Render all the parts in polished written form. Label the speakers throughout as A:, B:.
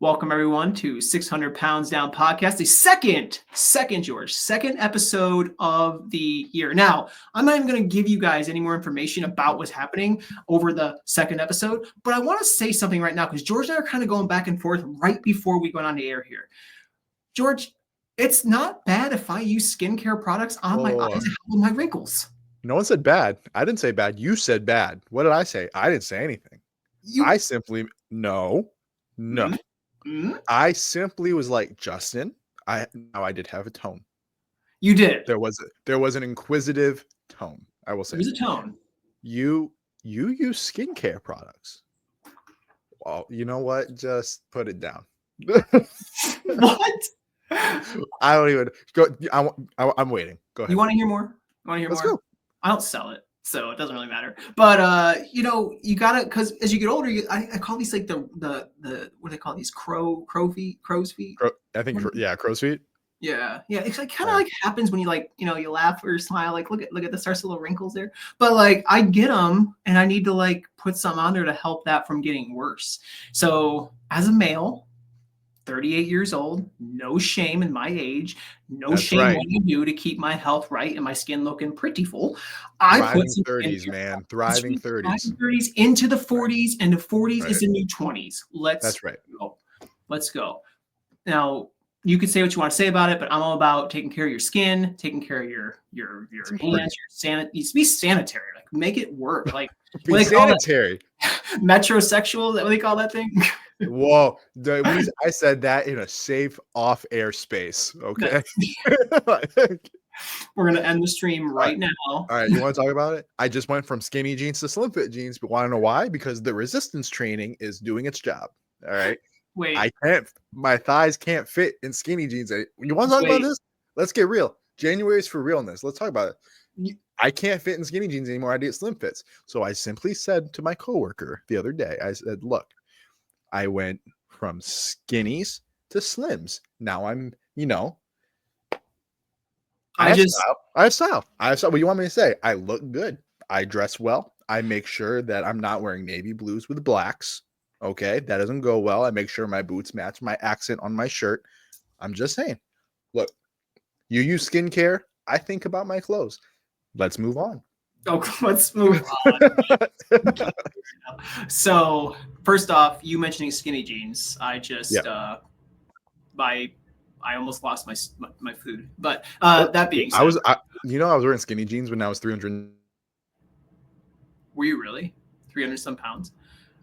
A: Welcome everyone to 600 Pounds Down podcast, the second episode of the year. Now, I'm not even going to give you guys any more information about what's happening over the second episode, but I want to say something right now because George and I are kind of going back and forth right before we went on the air here. George, it's not bad if I use skincare products on my eyes and help with my wrinkles.
B: No one said bad. I didn't say bad. You said bad. What did I say? I didn't say anything. I simply no.
A: Mm-hmm.
B: I simply was like, Justin, I did have a tone.
A: You did.
B: There was an inquisitive tone. I will say.
A: There's a tone.
B: You use skincare products. Well, you know what? Just put it down.
A: What?
B: I don't even go. I'm waiting. Go ahead.
A: You want to hear more?
B: Let's go.
A: I don't sell it, so it doesn't really matter. But you gotta, because as you get older, I call these like the what do they call these? Crow's feet.
B: Crow's feet.
A: Yeah. It's like kind of like happens when you you laugh or smile. Like look at the starts little wrinkles there. But like I get them, and I need to like put some on there to help that from getting worse. So as a male, 38 years old, no shame in my age, shame what I do to keep my health right and my skin looking pretty full. I put some
B: 30s, man. Thriving 30s
A: into the 40s, and the 40s is the new 20s. Let's go. Now, you could say what you want to say about it, but I'm all about taking care of your skin, taking care of your hands, be sanitary. Like make it work. Like
B: be sanitary.
A: Metrosexual, is that what they call that thing?
B: Whoa, I said that in a safe off-air space. Okay.
A: We're going to end the stream right now.
B: All right. You want to talk about it? I just went from skinny jeans to slim fit jeans, but want to know why? Because the resistance training is doing its job. All right.
A: Wait.
B: My thighs can't fit in skinny jeans. You want to talk about this? Let's get real. January is for realness. Let's talk about it. I can't fit in skinny jeans anymore. I do slim fits. So I simply said to my coworker the other day, I said, look, I went from skinnies to slims. Now I'm, I have style. What do you want me to say? I look good. I dress well. I make sure that I'm not wearing navy blues with blacks. Okay. That doesn't go well. I make sure my boots match my accent on my shirt. I'm just saying, look, you use skincare. I think about my clothes. Let's move on.
A: Oh, let's move on. So first off, you mentioning skinny jeans. I just, I almost lost my food, but that being said,
B: I was wearing skinny jeans when I was 300.
A: Were you really 300 some pounds?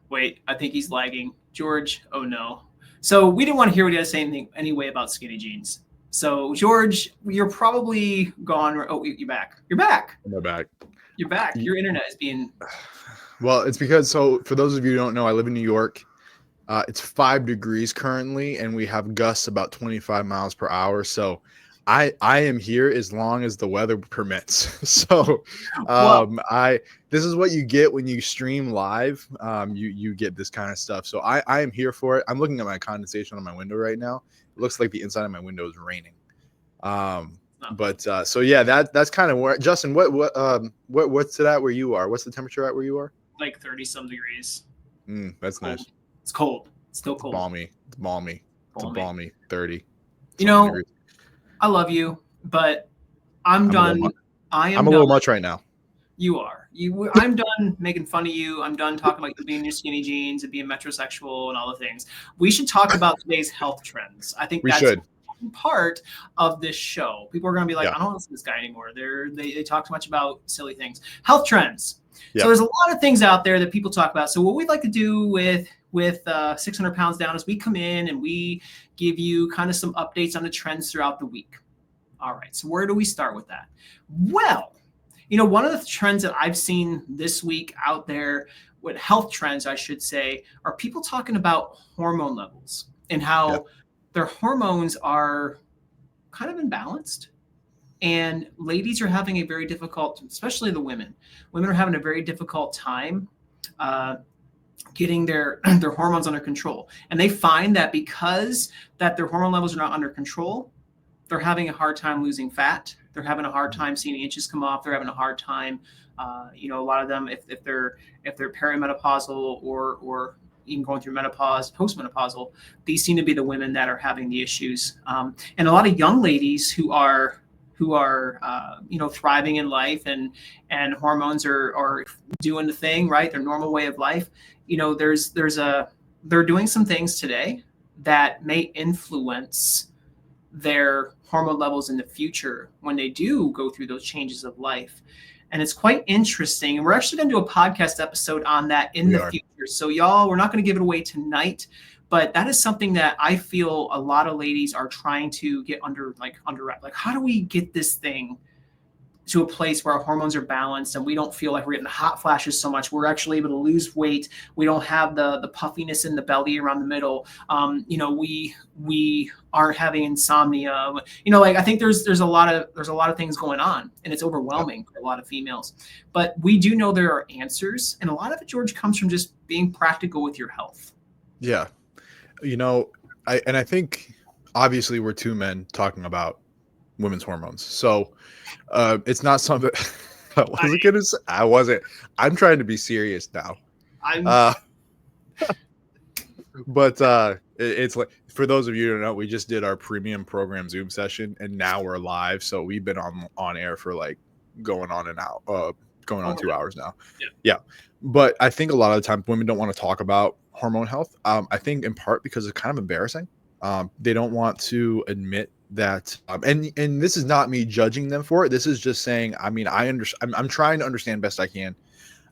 A: Wait, I think he's lagging. George, oh no. So we didn't want to hear what he had to say anything anyway about skinny jeans. So George, you're probably gone. Oh, you're back. You're back.
B: I'm back.
A: You're back. Your internet is being.
B: Well, it's because, so for those of you who don't know, I live in New York. It's 5 degrees currently, and we have gusts about 25 miles per hour. So I am here as long as the weather permits. So this is what you get when you stream live. You get this kind of stuff. So I am here for it. I'm looking at my condensation on my window right now. It looks like the inside of my window is raining. So yeah, that's kind of where, Justin, what's it at where you are? What's the temperature at where you are?
A: Like 30 some degrees.
B: That's nice.
A: It's cold. It's still cold.
B: It's balmy. 30.
A: Degrees. I love you, but I'm done.
B: I'm a little much right now.
A: You are. I'm done making fun of you. I'm done talking about you being your skinny jeans and being metrosexual and all the things. We should talk about today's health trends. I think that's part of this show. People are going to be like, I don't listen to this guy anymore. They talk too much about silly things. Health trends. So there's a lot of things out there that people talk about. So what we'd like to do with 600 Pounds Down is we come in and we give you kind of some updates on the trends throughout the week. All right. So where do we start with that? Well, one of the trends that I've seen this week out there with health trends, I should say, are people talking about hormone levels and how their hormones are kind of imbalanced. And ladies are having a very difficult, especially the women. Women are having a very difficult time getting their hormones under control. And they find that because that their hormone levels are not under control, they're having a hard time losing fat. They're having a hard time seeing inches come off. They're having a hard time, a lot of them, if they're perimenopausal or even going through menopause, postmenopausal, these seem to be the women that are having the issues. And a lot of young ladies who are thriving in life, and hormones are doing the thing, right? Their normal way of life. They're doing some things today that may influence their hormone levels in the future when they do go through those changes of life. And it's quite interesting. And we're actually going to do a podcast episode on that in the future. So y'all, we're not going to give it away tonight, but that is something that I feel a lot of ladies are trying to get under wrap. Like, how do we get this thing to a place where our hormones are balanced and we don't feel like we're getting hot flashes so much? We're actually able to lose weight. We don't have the puffiness in the belly around the middle. We aren't having insomnia. I think there's a lot of things going on, and it's overwhelming for a lot of females. But we do know there are answers, and a lot of it, George, comes from just being practical with your health.
B: Yeah. I think obviously we're two men talking about women's hormones. So it's not something I wasn't. I'm trying to be serious now. But it's like, for those of you who don't know, we just did our premium program Zoom session, and now we're live. So we've been on air for like going on 2 hours now. Yeah. But I think a lot of the time women don't want to talk about hormone health. I think in part because it's kind of embarrassing. They don't want to admit that, and this is not me judging them for it. This is just saying, I mean, I'm trying to understand best I can.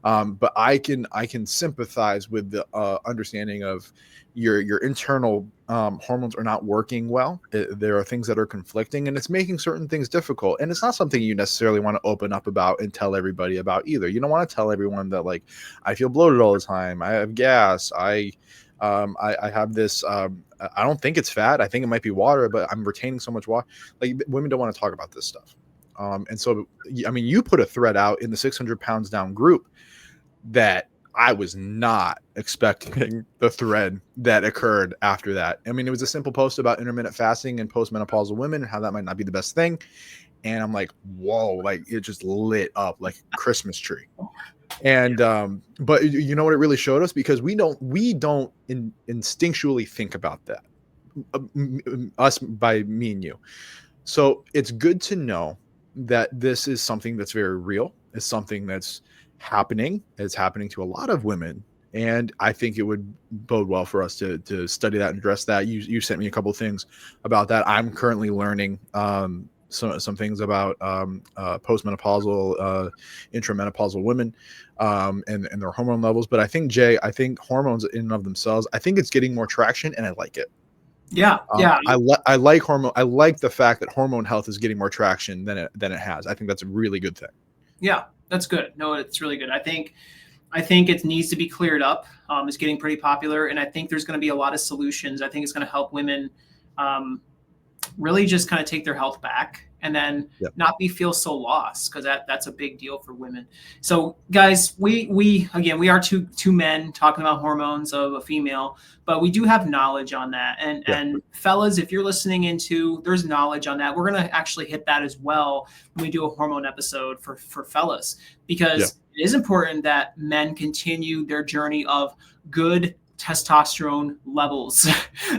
B: But I can sympathize with the understanding of your internal hormones are not working well. There are things that are conflicting, and it's making certain things difficult. And it's not something you necessarily want to open up about and tell everybody about either. You don't want to tell everyone that, like, I feel bloated all the time, I have gas, I have this. I don't think it's fat. I think it might be water, but I'm retaining so much water. Like, women don't want to talk about this stuff. And so, I mean, you put a thread out in the 600 pounds down group that I was not expecting the thread that occurred after that. I mean, it was a simple post about intermittent fasting and postmenopausal women and how that might not be the best thing. And I'm like, whoa, like it just lit up like a Christmas tree. And but you know what it really showed us, because we don't instinctually think about that, us, by me and you. So it's good to know that this is something that's very real. It's something that's happening. It's happening to a lot of women, and I think it would bode well for us to study that and address that. You sent me a couple of things about that. I'm currently learning some things about postmenopausal, intramenopausal women, and their hormone levels. But I think, Jay, hormones in and of themselves, I think it's getting more traction, and I like it.
A: Yeah.
B: I like hormone. I like the fact that hormone health is getting more traction than it has. I think that's a really good thing.
A: Yeah, that's good. No, it's really good. I think it needs to be cleared up. It's getting pretty popular, and I think there's going to be a lot of solutions. I think it's going to help women really just kind of take their health back, and then not feel so lost, because that's a big deal for women. So guys, we are two men talking about hormones of a female, but we do have knowledge on that. And fellas, if you're listening there's knowledge on that. We're going to actually hit that as well when we do a hormone episode for fellas, because it is important that men continue their journey of good testosterone levels,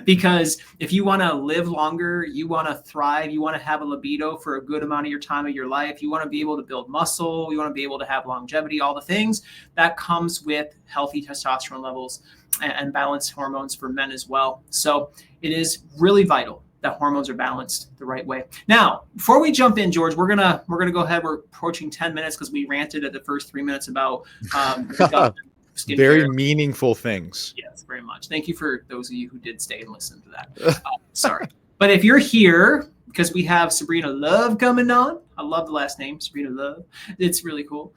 A: because if you want to live longer, you want to thrive, you want to have a libido for a good amount of your time of your life, you want to be able to build muscle, you want to be able to have longevity, all the things that comes with healthy testosterone levels and balanced hormones for men as well. So it is really vital that hormones are balanced the right way. Now, before we jump in, George, we're gonna go ahead. We're approaching 10 minutes because we ranted at the first 3 minutes about
B: very meaningful things.
A: Yes, very much. Thank you for those of you who did stay and listen to that. Sorry. But if you're here, because we have Sabrena Love coming on. I love the last name, Sabrena Love. It's really cool.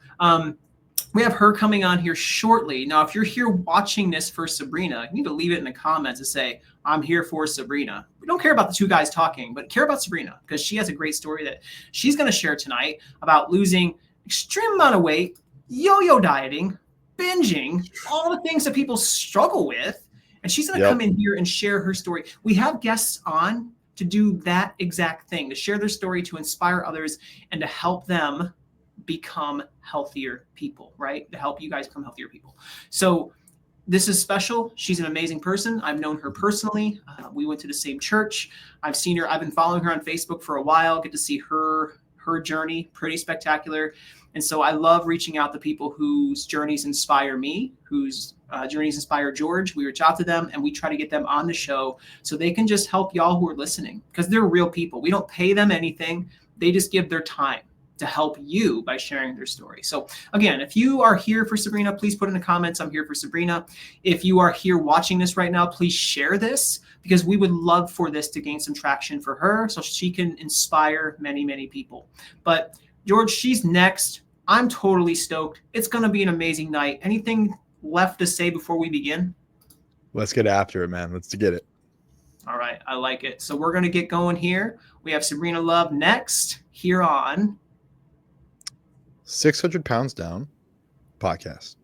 A: We have her coming on here shortly. Now, if you're here watching this for Sabrena, you need to leave it in the comments and say, I'm here for Sabrena. We don't care about the two guys talking, but care about Sabrena, because she has a great story that she's going to share tonight about losing extreme amount of weight, yo-yo dieting, binging, all the things that people struggle with. And she's going to come in here and share her story. We have guests on to do that exact thing, to share their story, to inspire others, and to help them become healthier people, right? To help you guys become healthier people. So this is special. She's an amazing person. I've known her personally. We went to the same church. I've seen her. I've been following her on Facebook for a while. Get to see her journey. Pretty spectacular. And so I love reaching out to people whose journeys inspire me, whose journeys inspire George. We reach out to them and we try to get them on the show so they can just help y'all who are listening, because they're real people. We don't pay them anything. They just give their time to help you by sharing their story. So again, if you are here for Sabrena, please put in the comments, I'm here for Sabrena. If you are here watching this right now, please share this, because we would love for this to gain some traction for her so she can inspire many, many people. But George, she's next. I'm totally stoked. It's going to be an amazing night. Anything left to say before we begin?
B: Let's get after it, man. Let's get it.
A: All right. I like it. So we're going to get going here. We have Sabrena Love next here on
B: 600 Pounds Down podcast.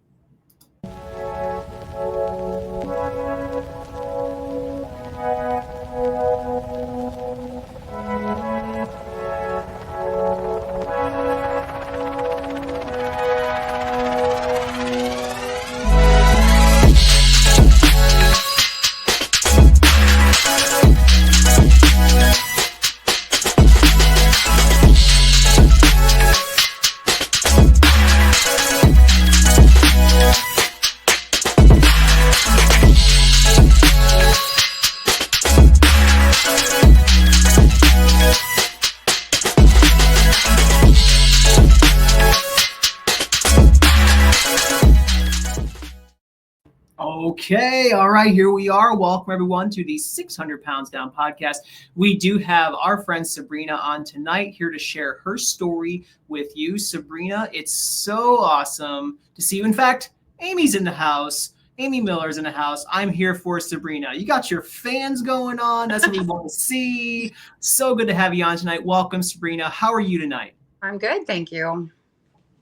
A: Okay. All right. Here we are. Welcome everyone to the 600 Pounds Down podcast. We do have our friend Sabrena on tonight, here to share her story with you. Sabrena, it's so awesome to see you. In fact, Amy's in the house. Amy Miller's in the house. I'm here for Sabrena. You got your fans going on. That's what we want to see. So good to have you on tonight. Welcome, Sabrena. How are you tonight?
C: I'm good. Thank you.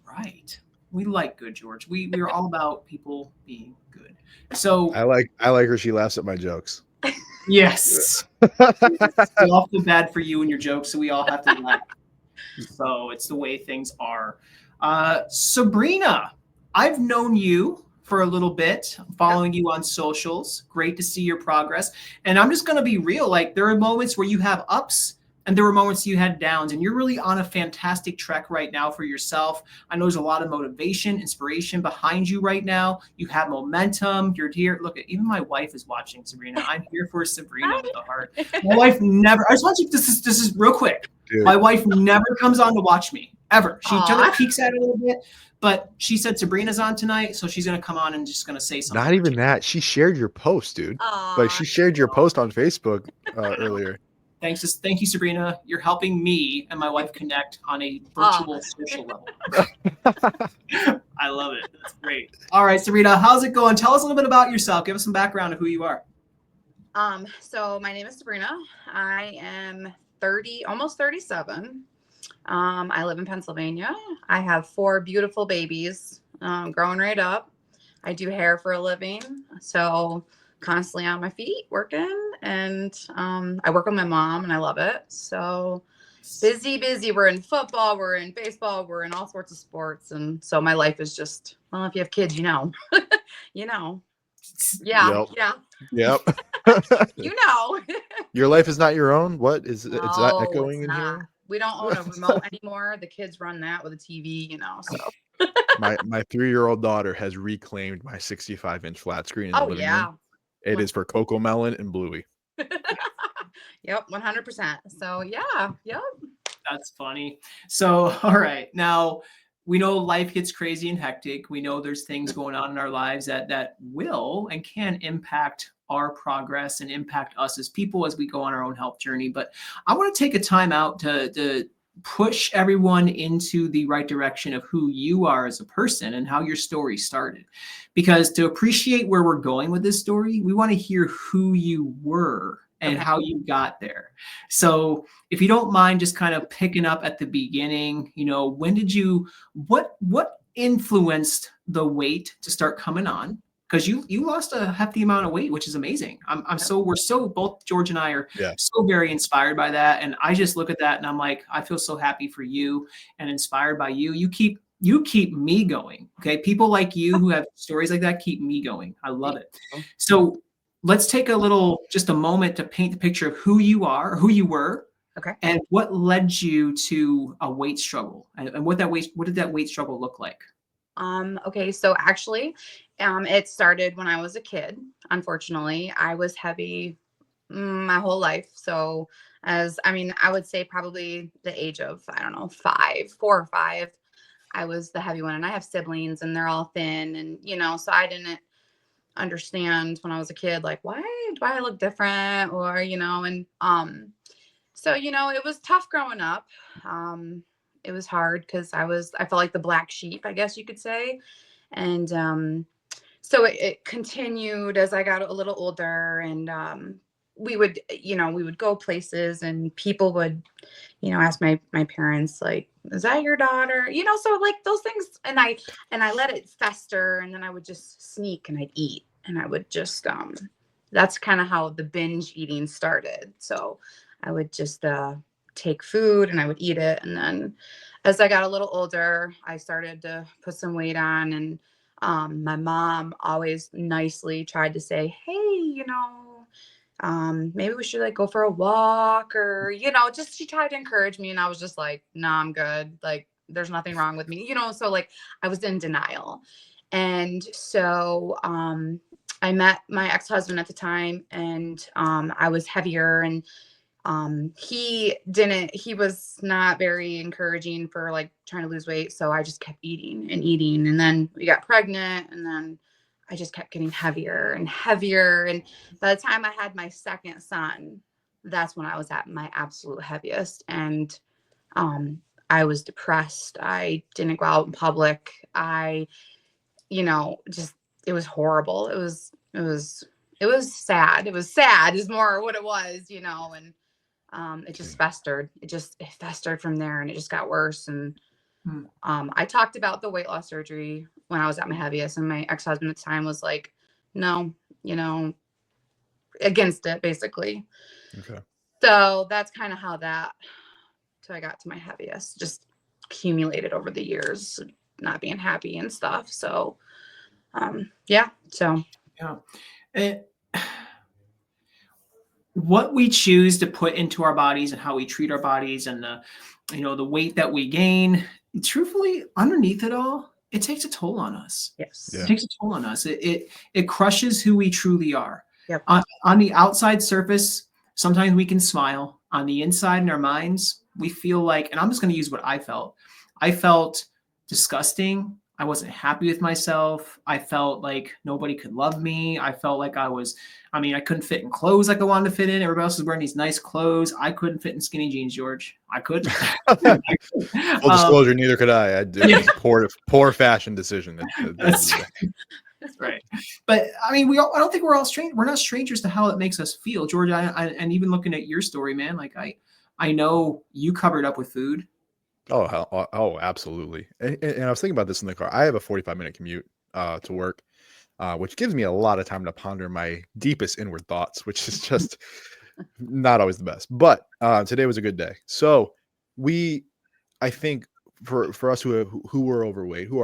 A: Right. We like good, George. We're all about people being good. So
B: I like her. She laughs at my jokes.
A: Yes. We all feel bad for you and your jokes, so we all have to laugh. So it's the way things are. Sabrena, I've known you for a little bit, following you on socials. Great to see your progress. And I'm just going to be real. Like, there are moments where you have ups and there were moments you had downs, and you're really on a fantastic trek right now for yourself. I know there's a lot of motivation, inspiration behind you right now. You have momentum. You're here. Look, even my wife is watching, Sabrena. I'm here for Sabrena with a heart. My wife never, I just want you, this is real quick. Dude. My wife never comes on to watch me, ever. She just peeks at it a little bit, but she said Sabrena's on tonight, so she's going to come on and just going to say something.
B: Not even that. She shared your post, dude. Like, she shared your post on Facebook earlier.
A: Thank you, Sabrena. You're helping me and my wife connect on a virtual social level. I love it. That's great. All right, Sabrena, how's it going? Tell us a little bit about yourself. Give us some background of who you are.
C: So my name is Sabrena. I am 30, almost 37. I live in Pennsylvania. I have 4 beautiful babies, growing right up. I do hair for a living, so constantly on my feet working, and I work with my mom and I love it. So busy. We're in football, we're in baseball, we're in all sorts of sports, and so my life is just, well, if you have kids, you know. Yeah.
B: Yep.
C: You know.
B: Your life is not your own. What is
C: no,
B: it's that echoing in here?
C: We don't own a remote anymore. The kids run that with a TV, so
B: my 3-year-old daughter has reclaimed my 65-inch flat screen in the living room. It is for Coco Melon and Bluey.
C: Yep, 100%. So yeah, yep.
A: That's funny. So, all right. Now, we know life gets crazy and hectic. We know there's things going on in our lives that will and can impact our progress and impact us as people as we go on our own health journey. But I want to take a time out to push everyone into the right direction of who you are as a person and how your story started. Because to appreciate where we're going with this story, we want to hear who you were and how you got there. So if you don't mind just kind of picking up at the beginning, when did you, what influenced the weight to start coming on? Because you lost a hefty amount of weight, which is amazing. We're so, both George and I are so very inspired by that. And I just look at that and I'm like, I feel so happy for you and inspired by you. You keep you keep me going. Okay. People like you who have stories like that keep me going. I love it. So let's take just a moment to paint the picture of who you are, who you were,
C: Okay.
A: and what led you to a weight struggle, and what did that weight struggle look like?
C: Okay, so actually, it started when I was a kid. Unfortunately, I was heavy my whole life. So I would say probably the age of, I don't know, 4 or 5, I was the heavy one. And I have siblings and they're all thin. And, so I didn't understand when I was a kid, like, why do I look different? Or, so, it was tough growing up. It was hard because I felt like the black sheep, I guess you could say. And so it continued as I got a little older, and we would go places and people would, ask my parents, like, is that your daughter? So like those things, and I let it fester, and then I would just sneak and I'd eat, and I would just that's kind of how the binge eating started. So I would just take food and I would eat it. And then as I got a little older, I started to put some weight on. And my mom always nicely tried to say, hey, maybe we should like go for a walk, or, just she tried to encourage me. And I was just like, nah, I'm good. Like, there's nothing wrong with me, so like I was in denial. And so I met my ex-husband at the time, and I was heavier, and he was not very encouraging for like trying to lose weight. So I just kept eating and eating. And then we got pregnant, and then I just kept getting heavier and heavier. And by the time I had my second son, that's when I was at my absolute heaviest. And I was depressed. I didn't go out in public. Just, it was horrible. It was sad. It was sad is more what it was, and it just festered. It festered from there, and it just got worse. And I talked about the weight loss surgery when I was at my heaviest, and my ex-husband at the time was like, no, against it, basically.
B: Okay.
C: So that's kind of how I got to my heaviest, just accumulated over the years, not being happy and stuff. So, yeah.
A: What we choose to put into our bodies and how we treat our bodies, and the weight that we gain, truthfully, underneath it all, it takes a toll on us.
C: Yes.
A: Yeah. It takes a toll on us. It crushes who we truly are.
C: Yep.
A: On the outside surface, sometimes we can smile. On the inside, in our minds, we feel like, and I'm just going to use what I felt. I felt disgusting. I wasn't happy with myself. I felt like nobody could love me. I felt like I couldn't fit in clothes like I wanted to fit in. Everybody else was wearing these nice clothes. I couldn't fit in skinny jeans, George. I couldn't.
B: Full disclosure, neither could I. I did a poor fashion decision.
A: That's right. But I don't think we're all strange. We're not strangers to how it makes us feel, George. And even looking at your story, man, like I know you covered up with food.
B: Oh, absolutely. And I was thinking about this in the car. I have a 45-minute commute to work, which gives me a lot of time to ponder my deepest inward thoughts, which is just not always the best. But today was a good day. So I think for us who are overweight, who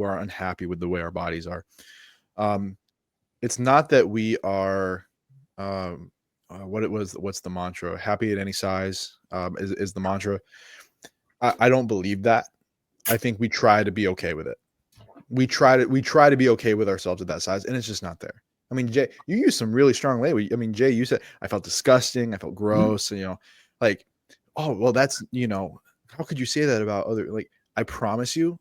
B: are unhappy with the way our bodies are, it's not that we are what's the mantra? Happy at any size is the mantra. I don't believe that. I think we try to be okay with it. We try to be okay with ourselves at that size, and it's just not there. I mean, Jay, you used some really strong language. I mean, Jay, you said I felt disgusting, I felt gross, like, oh, well, that's, how could you say that about other, like, I promise you,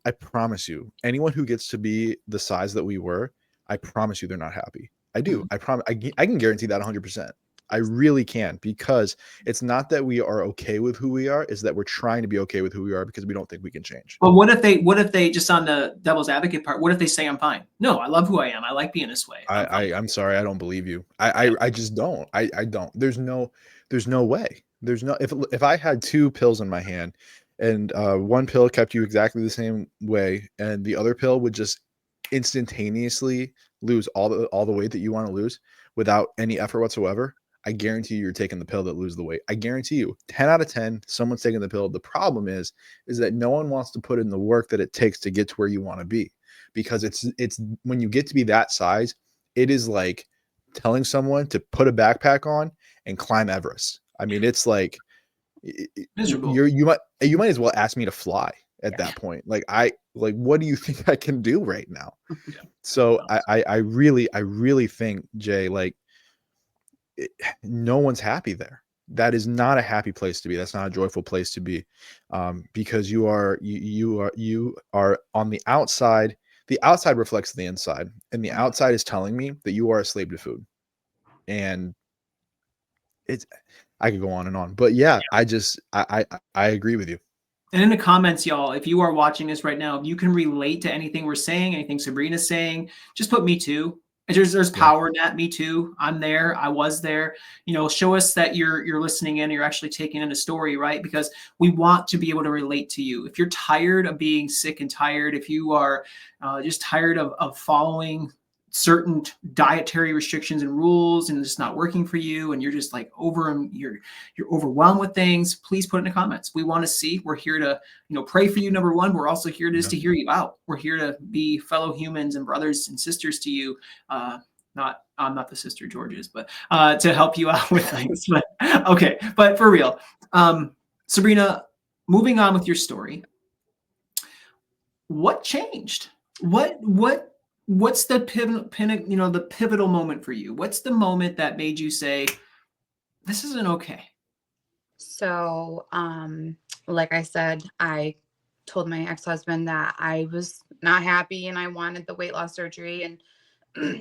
B: anyone who gets to be the size that we were, I promise you they're not happy. I do. I promise. I can guarantee that 100%. I really can, because it's not that we are okay with who we are, is that we're trying to be okay with who we are because we don't think we can change.
A: But what if they just, on the devil's advocate part, what if they say I'm fine? No, I love who I am. I like being this way.
B: I'm sorry. I don't believe you. I just don't. I don't. There's no way. There's no, if I had 2 pills in my hand and one pill kept you exactly the same way and the other pill would just instantaneously lose all the weight that you want to lose without any effort whatsoever, I guarantee you're taking the pill that lose the weight. I guarantee you 10 out of 10, someone's taking the pill. The problem is that no one wants to put in the work that it takes to get to where you want to be, because it's when you get to be that size, it is like telling someone to put a backpack on and climb Everest. I mean, it's like
A: miserable.
B: You might as well ask me to fly at that point. Like what do you think I can do right now? So I really think, Jay, like no one's happy there. That is not a happy place to be. That's not a joyful place to be, because you are on the outside. The outside reflects the inside, and the outside is telling me that you are a slave to food. And I could go on and on, but yeah, I agree with you.
A: And in the comments, y'all, if you are watching this right now, if you can relate to anything we're saying, anything Sabrina's saying, just put me too. There's power in that. Me too. I'm there. I was there. Show us that you're listening in. You're actually taking in a story, right? Because we want to be able to relate to you. If you're tired of being sick and tired, if you are just tired of following certain dietary restrictions and rules and it's not working for you, and you're just like you're overwhelmed with things, please put it in the comments. We want to see. We're here to pray for you, number one. We're also here to hear you out. We're here to be fellow humans and brothers and sisters to you. I'm not the sister George's, but to help you out with things. But okay, but for real, Sabrena, moving on with your story, what changed? What's the pivotal moment for you? What's the moment that made you say, this isn't okay?
C: So, like I said, I told my ex-husband that I was not happy and I wanted the weight loss surgery, and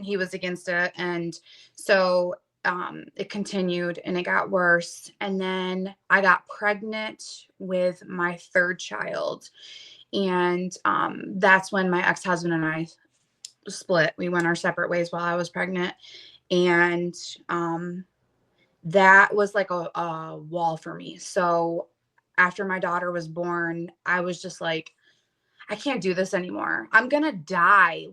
C: he was against it. And so it continued and it got worse. And then I got pregnant with my third child. And that's when my ex-husband and I split. We went our separate ways while I was pregnant. And that was like a wall for me. So after my daughter was born, I was just like, I can't do this anymore. I'm going to die.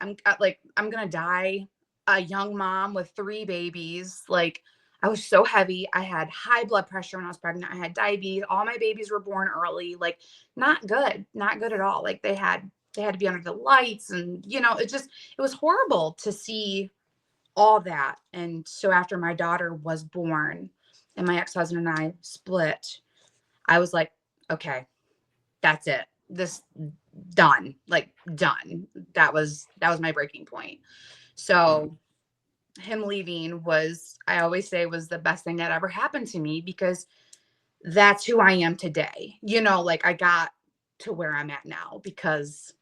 C: I'm going to die a young mom with 3 babies. Like, I was so heavy. I had high blood pressure when I was pregnant. I had diabetes. All my babies were born early. Like, not good at all. Like, they had to be under the lights, and it was horrible to see all that. And so after my daughter was born and my ex-husband and I split, I was like, okay, that's it. This done. Like, done. That was my breaking point. So him leaving I always say, was the best thing that ever happened to me, because that's who I am today. Like, I got to where I'm at now because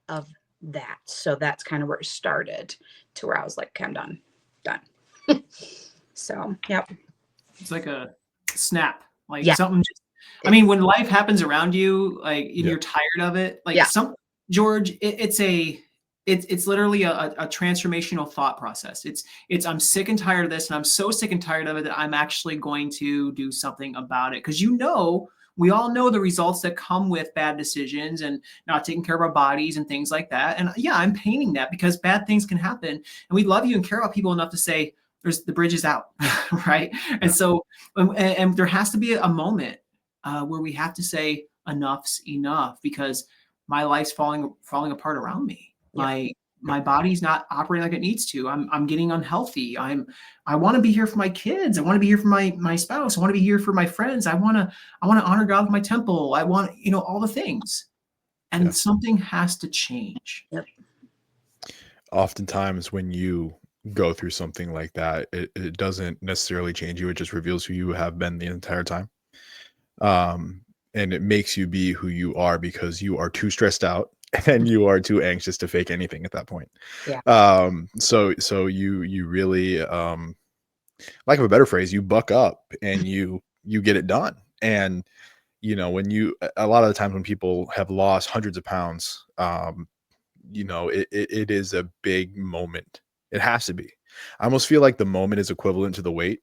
C: of that. So that's kind of where it started, to where I was like, okay, I'm done. So, yep.
A: It's like a snap, like something just, I mean, when life happens around you, like you're tired of it. Like George, it's literally a transformational thought process. It's I'm sick and tired of this, and I'm so sick and tired of it that I'm actually going to do something about it. Because we all know the results that come with bad decisions and not taking care of our bodies and things like that. And I'm painting that because bad things can happen, and we love you and care about people enough to say the bridge is out, right? And so, and there has to be a moment where we have to say enough's enough, because my life's falling apart around me. My body's not operating like it needs to. I'm getting unhealthy. I want to be here for my kids. I want to be here for my spouse. I want to be here for my friends. I want to honor God with my temple. I want, all the things. And something has to change. Yep.
B: Oftentimes when you go through something like that, it doesn't necessarily change you. It just reveals who you have been the entire time. And it makes you be who you are, because you are too stressed out and you are too anxious to fake anything at that point. So you really, lack of a better phrase, you buck up and you get it done. And when a lot of the times when people have lost hundreds of pounds, it is a big moment. It has to be. I almost feel like the moment is equivalent to the weight,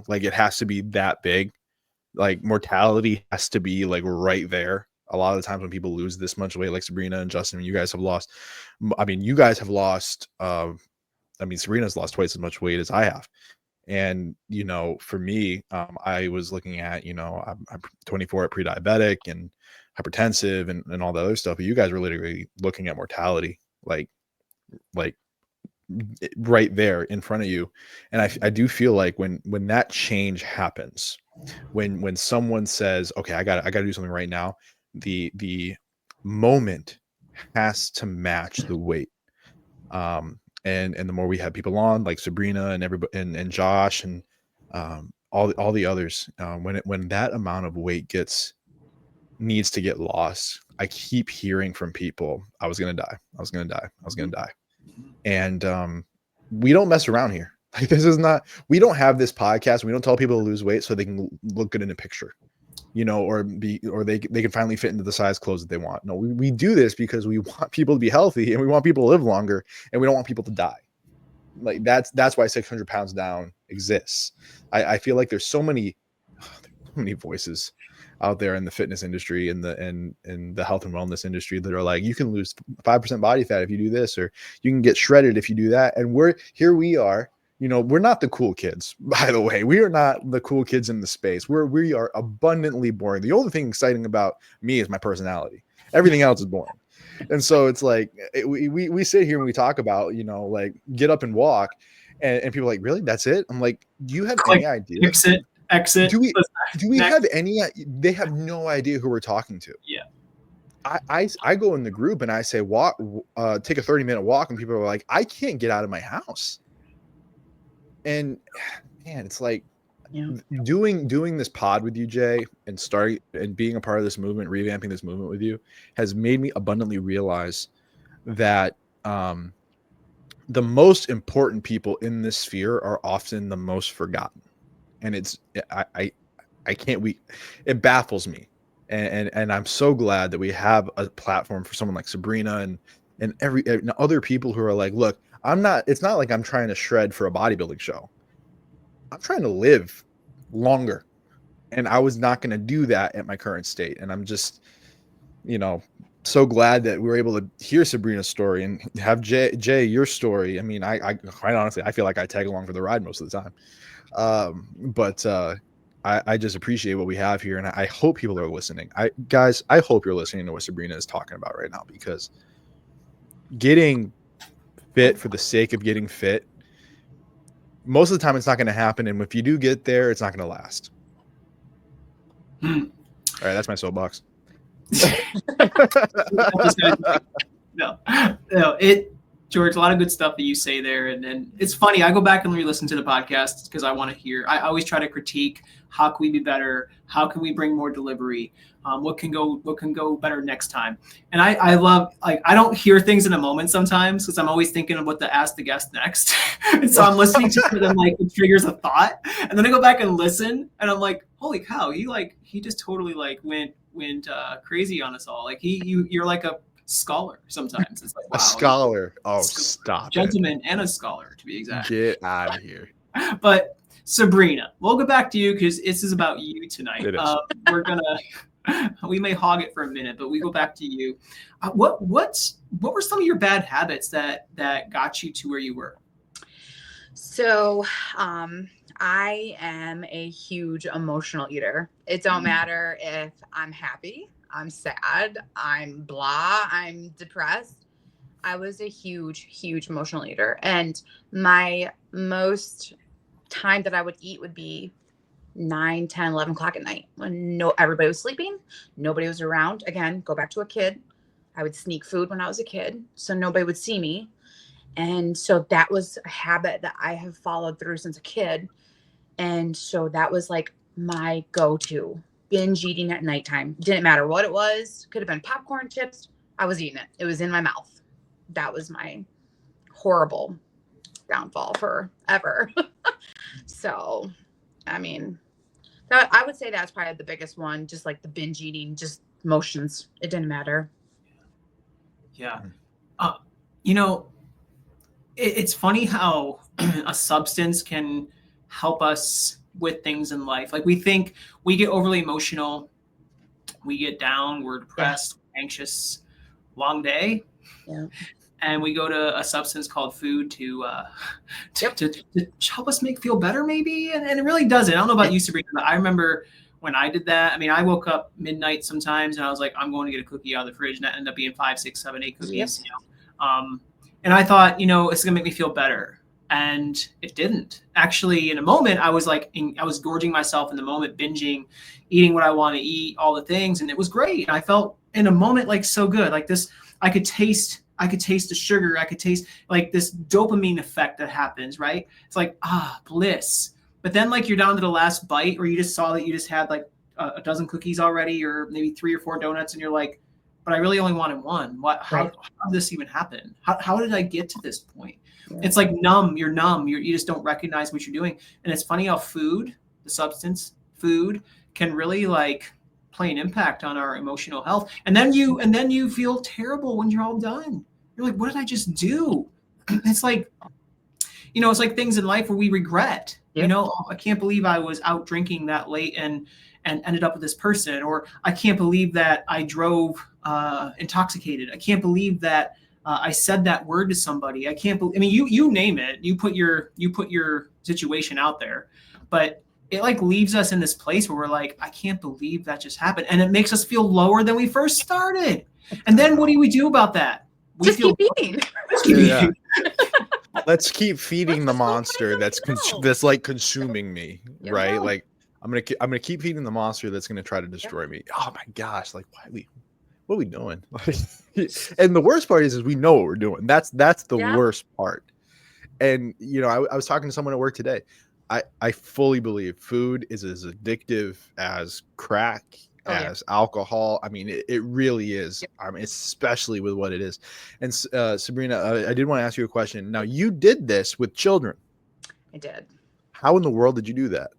B: like it has to be that big. Like, mortality has to be like right there. A lot of the times when people lose this much weight, like Sabrena and Justin, you guys have lost, Sabrina's lost twice as much weight as I have. And, you know, for me, I was looking at, you know, I'm 24 at pre-diabetic and hypertensive and all the other stuff. But you guys were literally looking at mortality, like right there in front of you. And I do feel like when that change happens, when someone says, okay, I gotta do something right now, the moment has to match the weight. And the more we have people on, like Sabrena and everybody and Josh and all the others, when that amount of weight needs to get lost, I keep hearing from people, I was gonna die, I was gonna die, I was gonna die. And we don't mess around here. Like, this is not, we don't have this podcast. We don't tell people to lose weight so they can look good in a picture, you know, or they can finally fit into the size clothes that they want. No, we do this because we want people to be healthy and we want people to live longer and we don't want people to die. Like that's why 600 pounds down exists. I feel like there's so many voices out there in the fitness industry and the health and wellness industry that are like, you can lose 5% body fat if you do this, or you can get shredded if you do that. And we are, you know, we're not the cool kids, by the way. We are not the cool kids in the space. We are abundantly boring. The only thing exciting about me is my personality. Everything else is boring. And so it's like, we sit here and we talk about, you know, like, get up and walk, and people are like, really? That's it? I'm like, do you have any idea?
A: Exit.
B: Do we have any? They have no idea who we're talking to.
A: Yeah.
B: I go in the group and I say, walk, take a 30-minute walk, and people are like, I can't get out of my house. And man, it's like, doing this pod with you, Jay, and being a part of this movement, revamping this movement with you, has made me abundantly realize that the most important people in this sphere are often the most forgotten. And it baffles me. And I'm so glad that we have a platform for someone like Sabrena and other people who are like, look, it's not like I'm trying to shred for a bodybuilding show. I'm trying to live longer. And I was not going to do that at my current state. And I'm just, you know, so glad that we were able to hear Sabrina's story and have Jay, your story. I mean, I quite honestly, I feel like I tag along for the ride most of the time. But I just appreciate what we have here, and I hope people are listening. Guys, I hope you're listening to what Sabrena is talking about right now, because getting fit for the sake of getting fit, most of the time it's not going to happen, and if you do get there, it's not going to last. All right, that's my soapbox.
A: George, a lot of good stuff that you say there. And it's funny, I go back and re-listen to the podcast because I want to hear, I always try to critique, how can we be better? How can we bring more delivery? What can go better next time? And I love, like, I don't hear things in a moment sometimes because I'm always thinking of what to ask the guest next. And so I'm listening to them, like, it triggers a thought. And then I go back and listen and I'm like, holy cow, he just totally like went crazy on us all. Like you're like a scholar sometimes. It's like, wow,
B: a scholar. Oh, stop
A: gentleman it. And a scholar, to be exact.
B: Get out of here.
A: But Sabrena, we'll go back to you because this is about you tonight. We may hog it for a minute, but we go back to you. What were some of your bad habits that got you to where you were?
C: So I am a huge emotional eater. It don't matter if I'm happy, I'm sad, I'm blah, I'm depressed. I was a huge, huge emotional eater. And my most time that I would eat would be 9, 10, 11 o'clock at night when everybody was sleeping. Nobody was around. Again, go back to a kid. I would sneak food when I was a kid so nobody would see me. And so that was a habit that I have followed through since a kid. And so that was like my go-to. Binge eating at nighttime. Didn't matter what it was. Could have been popcorn, chips. I was eating it. It was in my mouth. That was my horrible downfall forever. So, I mean, I would say that's probably the biggest one. Just like the binge eating, just motions. It didn't matter.
A: Yeah. You know, it's funny how a substance can help us with things in life. Like, we think we get overly emotional, we get down, we're depressed, anxious, long day.
C: Yeah.
A: and we go to a substance called food to help us feel better, maybe. And it really doesn't. I don't know about you, Sabrina, but I remember when I did that. I mean, I woke up midnight sometimes, and I was like, I'm going to get a cookie out of the fridge, and that ended up being 5, 6, 7, 8 cookies. And I thought, it's gonna make me feel better. And it didn't. Actually, in a moment, I was like, I was gorging myself in the moment, binging, eating what I want to eat, all the things, and it was great. I felt in a moment like so good, like this. I could taste the sugar. I could taste like this dopamine effect that happens, right? It's like bliss. But then like you're down to the last bite, or you just saw that you just had like a dozen cookies already, or maybe 3 or 4 donuts, and you're like, but I really only wanted one. How did this even happen? How did I get to this point? Yeah. It's like numb. You're numb. You just don't recognize what you're doing. And it's funny how food, the substance, food, can really like play an impact on our emotional health. And then you feel terrible when you're all done. You're like, what did I just do? It's like, it's like things in life where we regret. Yep. I can't believe I was out drinking that late and ended up with this person, or I can't believe that I drove intoxicated. I can't believe that I said that word to somebody. I can't believe. I mean, you name it. You put your situation out there, but it like leaves us in this place where we're like, I can't believe that just happened, and it makes us feel lower than we first started. And then what do we do about that? We
C: just keep eating.
A: Just keep eating.
B: Let's keep feeding the monster that's like consuming me, right? Like I'm gonna keep feeding the monster that's gonna try to destroy me. Oh my gosh! Like what are we doing? And the worst part is we know what we're doing. That's the worst part. And I was talking to someone at work today. I fully believe food is as addictive as crack, as alcohol. I mean, it really is. Yep. I mean, especially with what it is. And Sabrina, I did want to ask you a question. Now, you did this with children.
C: I did.
B: How in the world did you do that?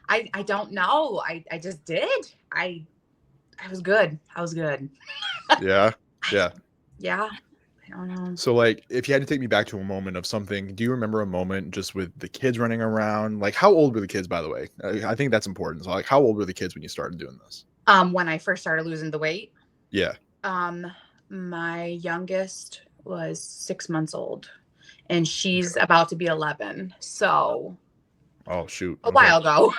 C: I don't know. I just did. I was good. I was good.
B: Yeah.
C: Yeah. I don't know.
B: So like, if you had to take me back to a moment of something, do you remember a moment just with the kids running around? Like, how old were the kids, by the way? I think that's important. So like, how old were the kids when you started doing this?
C: When I first started losing the weight.
B: Yeah.
C: My youngest was 6 months old, and she's about to be 11. So.
B: Oh shoot.
C: A while ago.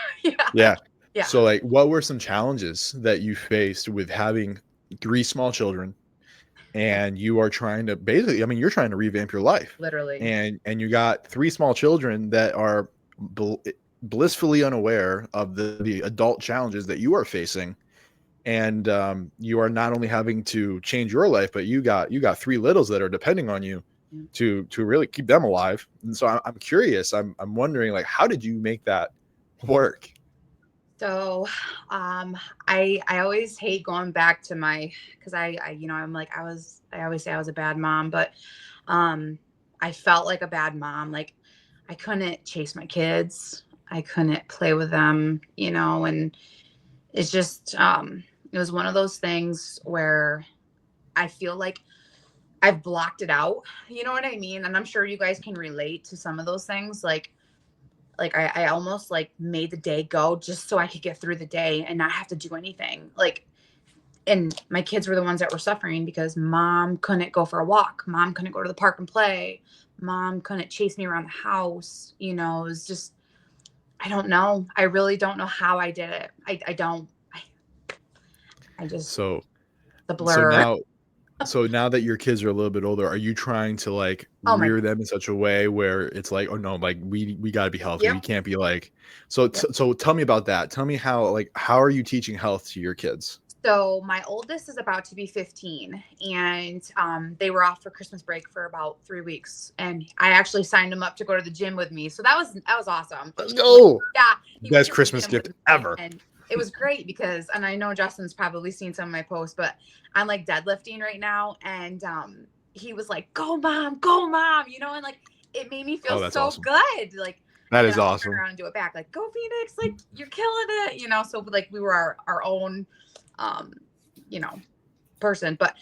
B: Yeah. So like, what were some challenges that you faced with having 3 small children? And you are trying to basically, I mean, you're trying to revamp your life.
C: Literally.
B: And you got 3 small children that are blissfully unaware of the adult challenges that you are facing. And you are not only having to change your life, but you got 3 littles that are depending on you to really keep them alive. And so I'm curious. I'm wondering, like, how did you make that work?
C: So, I always hate going back to because I always say I was a bad mom, but, I felt like a bad mom. Like I couldn't chase my kids. I couldn't play with them, and it's just, it was one of those things where I feel like I've blocked it out. You know what I mean? And I'm sure you guys can relate to some of those things. Like I almost like made the day go just so I could get through the day and not have to do anything. Like, and my kids were the ones that were suffering because mom couldn't go for a walk. Mom couldn't go to the park and play. Mom couldn't chase me around the house. It was just, I don't know. I really don't know how I did it. I don't. I just,
B: so
C: the blur.
B: So now that your kids are a little bit older, are you trying to like rear them in such a way where it's like, oh no, like we got to be healthy. Yep. We can't be like, so tell me about that. Tell me how are you teaching health to your kids?
C: So my oldest is about to be 15, and they were off for Christmas break for about 3 weeks, and I actually signed them up to go to the gym with me. So that was awesome.
B: Let's go.
C: Yeah.
B: Best Christmas gift ever.
C: And it was great because, and I know Justin's probably seen some of my posts, but I'm like deadlifting right now. And he was like, go mom, and like, it made me feel so awesome. Good. Like,
B: that is awesome.
C: Turn around and do it back. Like, go Phoenix. Like, you're killing it, so like we were our own, person. But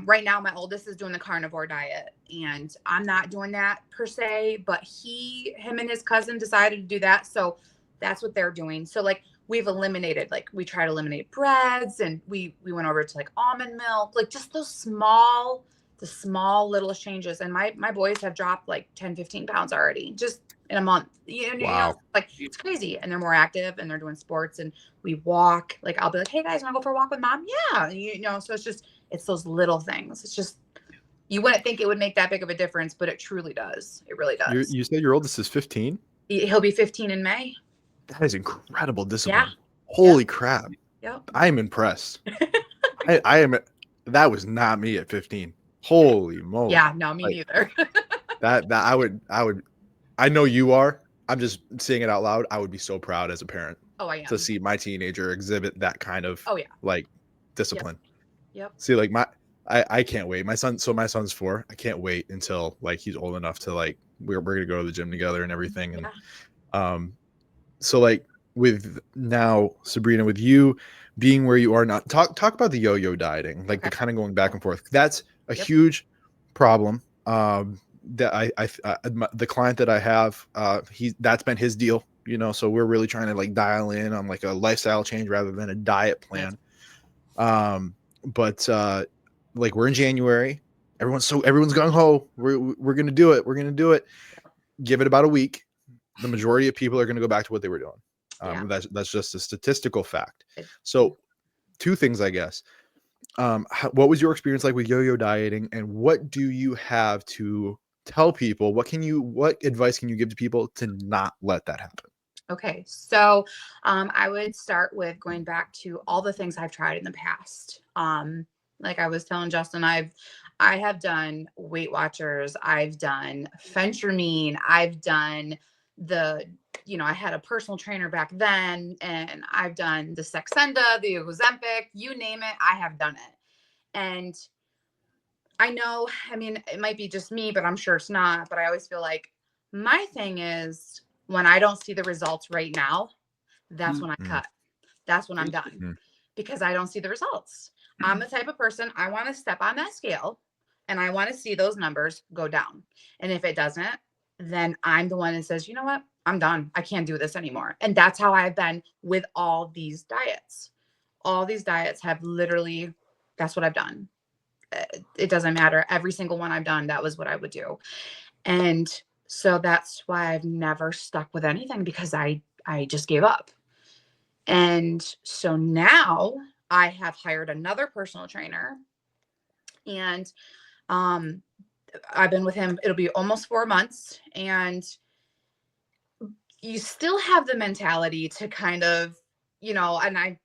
C: right now my oldest is doing the carnivore diet, and I'm not doing that per se, but him and his cousin decided to do that. So that's what they're doing. So like, we've eliminated, like we try to eliminate breads, and we went over to like almond milk, like just the small little changes. And my boys have dropped like 10-15 pounds already just in a month.
B: Wow.
C: Like it's crazy. And they're more active and they're doing sports, and we walk. Like I'll be like, hey guys, wanna go for a walk with mom? Yeah. So it's those little things. It's just, you wouldn't think it would make that big of a difference, but it truly does. It really does.
B: You said your oldest is 15?
C: He'll be 15 in May.
B: That is incredible discipline.
C: Yeah.
B: Holy crap.
C: Yep.
B: I'm impressed. I am. That was not me at 15. Holy moly.
C: Yeah, no, me neither.
B: that I would, I know you are. I'm just saying it out loud. I would be so proud as a parent.
C: Oh, I am.
B: To see my teenager exhibit that kind of like discipline.
C: Yep.
B: See, like I can't wait. My son's 4. I can't wait until like he's old enough to like we're gonna go to the gym together and everything. And so like with now, Sabrena, with you being where you are now, talk about the yo-yo dieting, like the kind of going back and forth. That's a huge problem. That the client that I have, that's been his deal, so we're really trying to like dial in on like a lifestyle change rather than a diet plan. But like we're in January, everyone's gung ho. We're gonna do it. We're gonna do it. Give it about a week. The majority of people are gonna go back to what they were doing. That's just a statistical fact. So 2 things, I guess. What was your experience like with yo-yo dieting, and what do you have to tell people? What advice can you give to people to not let that happen?
C: Okay. So, I would start with going back to all the things I've tried in the past. Like I was telling Justin, I have done Weight Watchers. I've done Phentermine. I've done I had a personal trainer back then, and I've done the Saxenda, the Ozempic, you name it. I have done it. And I know, I mean, it might be just me, but I'm sure it's not. But I always feel like my thing is when I don't see the results right now, that's when I cut. That's when I'm done because I don't see the results. I'm the type of person, I want to step on that scale and I want to see those numbers go down. And if it doesn't, then I'm the one that says, you know what? I'm done. I can't do this anymore. And that's how I've been with all these diets. All these diets have literally, that's what I've done. It doesn't matter. Every single one I've done, that was what I would do. And so that's why I've never stuck with anything, because I just gave up. And so now I have hired another personal trainer, and I've been with him. It'll be almost 4 months. And you still have the mentality to kind of, and I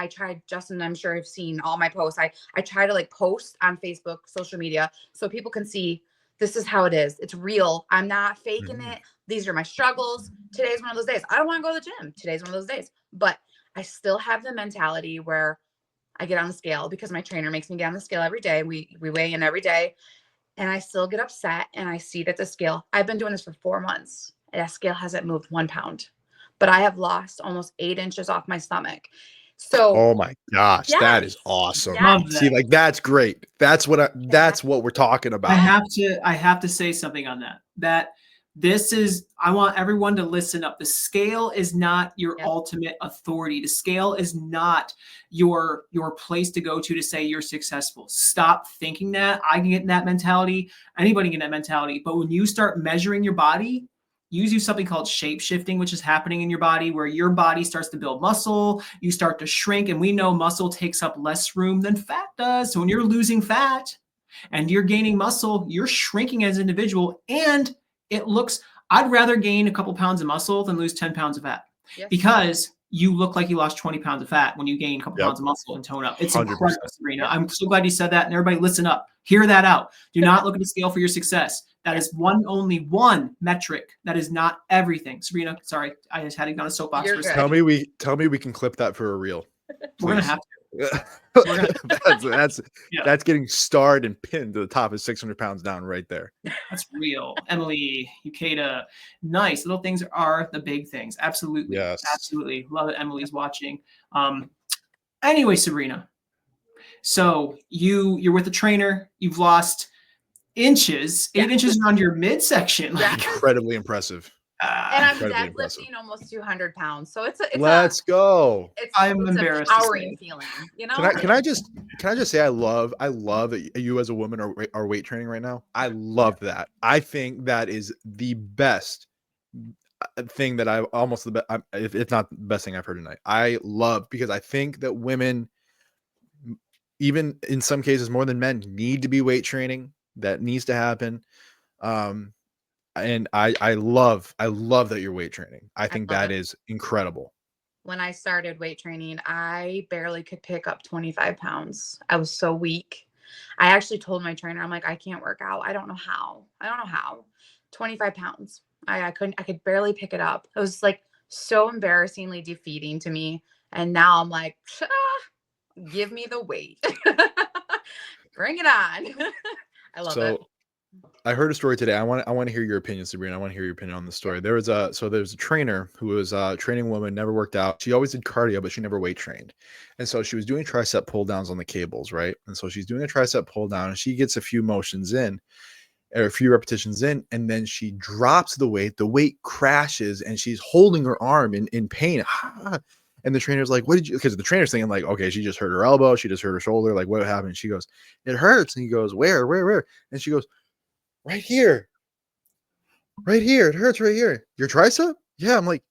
C: tried, Justin, I'm sure I've seen all my posts. I try to like post on Facebook, social media, so people can see this is how it is. It's real. I'm not faking it. These are my struggles. Today's one of those days. I don't want to go to the gym. Today's one of those days. But I still have the mentality where I get on the scale because my trainer makes me get on the scale every day. We weigh in every day, and I still get upset. And I see that the scale, I've been doing this for 4 months. And that scale hasn't moved 1 pound, but I have lost almost 8 inches off my stomach. So,
B: oh my gosh, that is awesome. See, like, that's great. That's what we're talking about.
A: I have to say something on that I want everyone to listen up. The scale is not your ultimate authority. The scale is not your place to go to say you're successful. Stop thinking that. I can get in that mentality. Anybody can get in that mentality. But when you start measuring your body, you do something called shape shifting, which is happening in your body, where your body starts to build muscle, you start to shrink, and we know muscle takes up less room than fat does. So when you're losing fat and you're gaining muscle, you're shrinking as an individual, and I'd rather gain a couple pounds of muscle than lose 10 pounds of fat, because you look like you lost 20 pounds of fat when you gain a couple pounds of muscle and tone up. It's 100%. Incredible, Sabrena. I'm so glad you said that, and everybody listen up. Hear that out. Do not look at the scale for your success. That is only one metric. That is not everything. Sabrena, sorry, I just had to get on a soapbox for a second.
B: Tell me we can clip that for a reel.
A: We're gonna have to.
B: That's getting starred and pinned to the top of 600 pounds down right there.
A: That's real. Emily, Yukata, nice. Little things are the big things. Absolutely.
B: Yes.
A: Absolutely. Love it. Emily's watching. Anyway, Sabrena. So you're with a trainer. You've lost 8 inches around your midsection.
B: Incredibly impressive.
C: And I'm
B: Incredibly impressive.
C: deadlifting almost 200 pounds. So
B: Let's go.
A: I'm
C: it's
A: embarrassed.
C: empowering feeling, you know?
B: Can I just say I love that you as a woman are weight training right now. I love that. I think that is the best thing that I almost if it's not the best thing I've heard tonight. I love, because I think that women, even in some cases more than men, need to be weight training. That needs to happen. And I love that you're weight training. I think that is incredible.
C: When I started weight training, I barely could pick up 25 pounds. I was so weak. I actually told my trainer, I'm like, I can't work out. I don't know how. 25 pounds. I could barely pick it up. It was like so embarrassingly defeating to me. And now I'm like, give me the weight. Bring it on. I love it.
B: I heard a story today. I want to hear your opinion, Sabrina. I want to hear your opinion on the story. There's a trainer who was a training woman, never worked out. She always did cardio, but she never weight trained. And so she was doing tricep pull downs on the cables, right? And so she's doing a tricep pull down, and she gets a few motions in, or a few repetitions in, and then she drops the weight crashes, and she's holding her arm in pain. And the trainer's like, what did you, because the trainer's thinking like, okay, she just hurt her elbow, she just hurt her shoulder, like what happened? She goes, it hurts. And he goes, where? And she goes, right here. It hurts right here. Your tricep? Yeah. I'm like,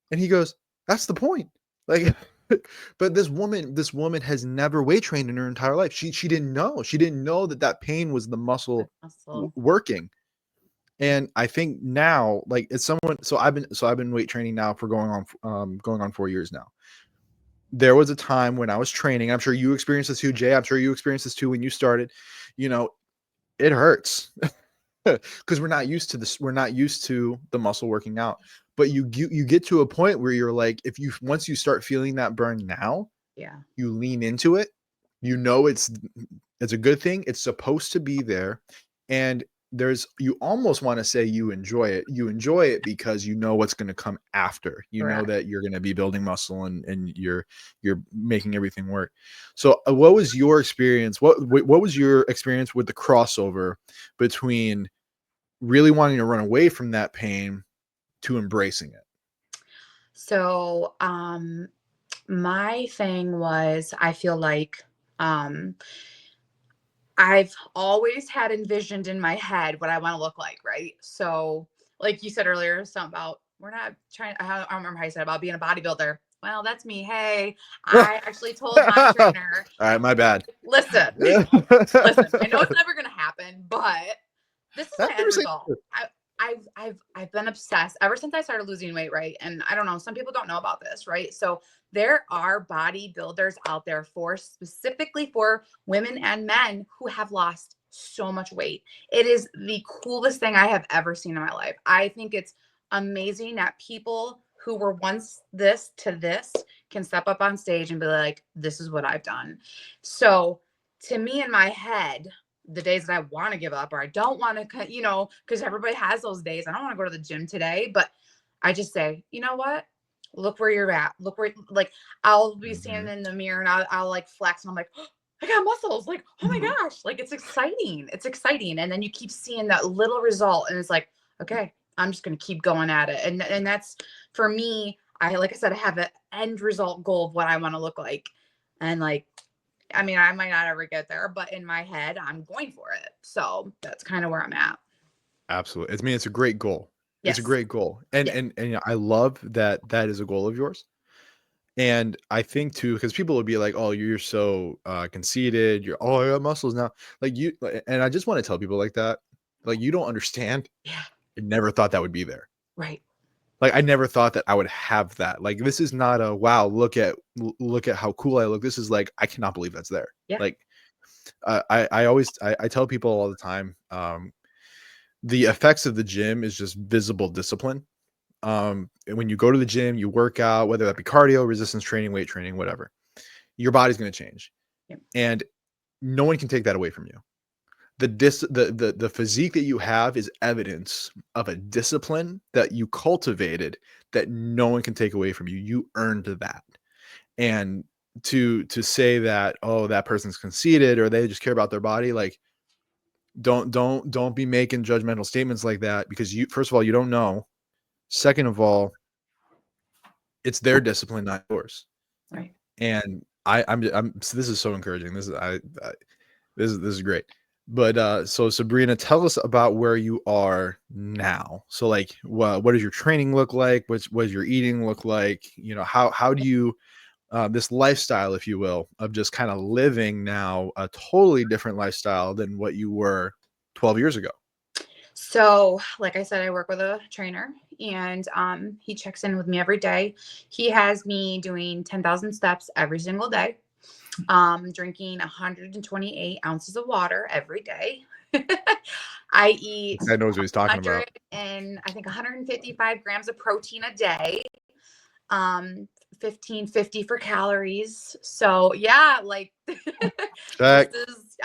B: and he goes, that's the point. Like, but this woman has never weight trained in her entire life. She didn't know. She didn't know that pain was the muscle working. And I think now, like, it's someone, so I've been weight training now for going on 4 years now. There was a time when I was training. I'm sure you experienced this too, Jay. I'm sure you experienced this too when you started. It hurts. Because we're not used to this. We're not used to the muscle working out. But you get to a point where you're like, once you start feeling that burn now, you lean into it. It's a good thing. It's supposed to be there. And you almost want to say you enjoy it. You enjoy it because you know what's going to come after. You know that you're going to be building muscle and you're making everything work. So what was your experience? What was your experience with the crossover between really wanting to run away from that pain to embracing it?
C: So my thing was, I feel like I've always had envisioned in my head what I want to look like, right? So like you said earlier, something about I don't remember how you said about being a bodybuilder. Well, that's me. Hey, I actually told my trainer.
B: All right, my bad.
C: Listen, I know it's never going to happen, but this is the end result. I've been obsessed ever since I started losing weight, right? And I don't know, some people don't know about this, right? So there are bodybuilders out there specifically for women and men who have lost so much weight. It is the coolest thing I have ever seen in my life. I think it's amazing that people who were once this to this can step up on stage and be like, this is what I've done. So to me, in my head, the days that I want to give up or I don't want to, because everybody has those days. I don't want to go to the gym today, but I just say, you know what? Look where you're at. Look where, like, I'll be standing in the mirror and I'll like flex and I'm like, oh, I got muscles. Like, oh my gosh, like it's exciting. It's exciting. And then you keep seeing that little result and it's like, okay, I'm just going to keep going at it. And that's for me. Like I said, I have an end result goal of what I want to look like. And like, I mean, I might not ever get there, but in my head, I'm going for it. So that's kind of where I'm at.
B: Absolutely. I mean, it's a great goal.
C: Yes.
B: It's a great goal. And I love that is a goal of yours. And I think too, because people will be like, oh, you're so conceited. I got muscles now. Like and I just want to tell people like that, like, you don't understand.
C: Yeah.
B: I never thought that would be there.
C: Right.
B: Like, I never thought that I would have that. Like, this is not a, wow, look at how cool I look. This is like, I cannot believe that's there.
C: Yeah.
B: Like, I tell people all the time, the effects of the gym is just visible discipline. When you go to the gym, you work out, whether that be cardio, resistance training, weight training, whatever, your body's going to change.
C: Yep.
B: And no one can take that away from you. The physique that you have is evidence of a discipline that you cultivated that no one can take away from you. You earned that. And to say that, oh, that person's conceited or they just care about their body, like, don't be making judgmental statements like that, because first of all, you don't know. Second of all, it's their discipline, not yours.
A: Right.
B: And I'm so this is so encouraging. This is great. But so Sabrena, tell us about where you are now. So like what does your training look like? What does your eating look like? You know, how do you this lifestyle, if you will, of just kind of living now a totally different lifestyle than what you were 12 years ago?
C: So, like I said, I work with a trainer, and he checks in with me every day. He has me doing 10,000 steps every single day, drinking 128 ounces of water every day. I eat
B: I knows what he's talking
C: 100
B: about.
C: and I think 155 grams of protein a day. 1550 for calories. So yeah, like
B: Check.
C: this is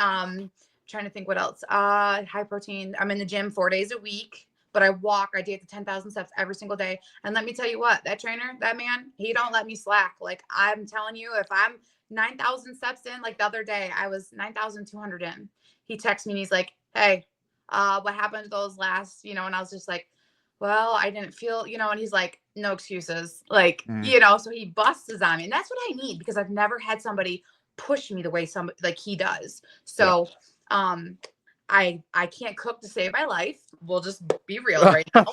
C: trying to think what else. High protein. I'm in the gym 4 days a week, but I do the 10,000 steps every single day. And let me tell you what, that trainer, that man, he don't let me slack. Like I'm telling you, if I'm 9,000 steps in, like the other day, I was 9,200 in. He texts me and he's like, hey, what happened to those last, and I was just like, well, I didn't feel, and he's like, no excuses. Like, so he busts on me. And that's what I need, because I've never had somebody push me the way somebody like he does. So, I can't cook to save my life. We'll just be real right now.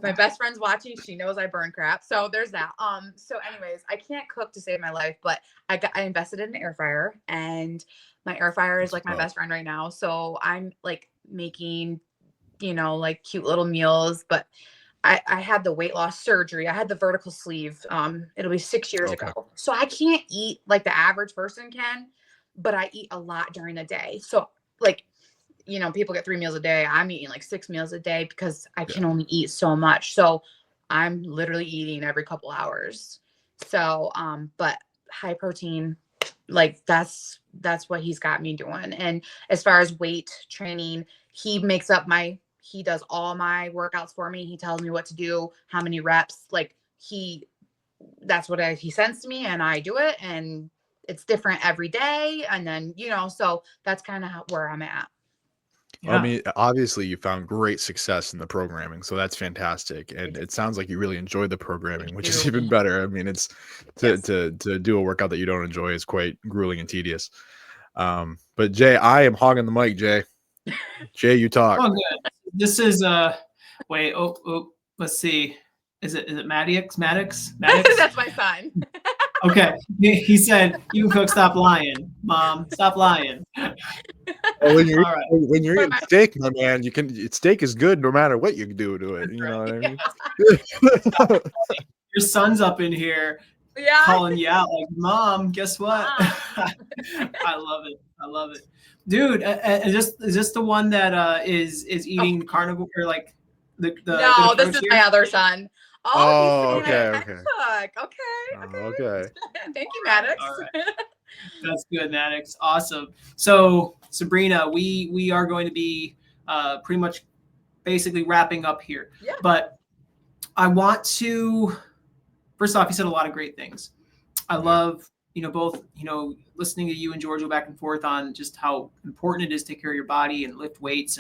C: My best friend's watching. She knows I burn crap. So there's that. So anyways, I can't cook to save my life, but I invested in an air fryer, and my air fryer is like my best friend right now. So I'm like making, like cute little meals, but I had the weight loss surgery. I had the vertical sleeve. It'll be 6 years ago. So I can't eat like the average person can, but I eat a lot during the day. So like, people get 3 meals a day. I'm eating like 6 meals a day because I can only eat so much. So I'm literally eating every couple hours. So, but high protein, like that's what he's got me doing. And as far as weight training, he does all my workouts for me. He tells me what to do, how many reps. Like that's what he sends to me, and I do it, and it's different every day. And then, so that's kind of where I'm at.
B: Yeah. I mean, obviously you found great success in the programming, so that's fantastic. And it sounds like you really enjoyed the programming, which is even better. I mean, it's to do a workout that you don't enjoy is quite grueling and tedious. But Jay, I am hogging the mic, Jay. Jay, you talk.
A: Oh, good. This is wait, let's see. Is it Maddox? Maddox?
C: That's my son.
A: Okay. He said, you can cook, stop lying. Mom, stop lying.
B: Well, when you're eating steak, my man, steak is good no matter what you do to it. You know what I mean?
A: Your son's up in here calling you out like, Mom, guess what? I love it. Dude, is this the one that is eating carnivore, or like
C: no, this is my other son.
B: Okay.
C: Okay. Thank you, Maddox.
A: All right. That's good, Maddox. Awesome. So, Sabrena, we are going to be pretty much basically wrapping up here. Yeah. But I want to, first off, you said a lot of great things. I love, both, listening to you and George go back and forth on just how important it is to take care of your body and lift weights,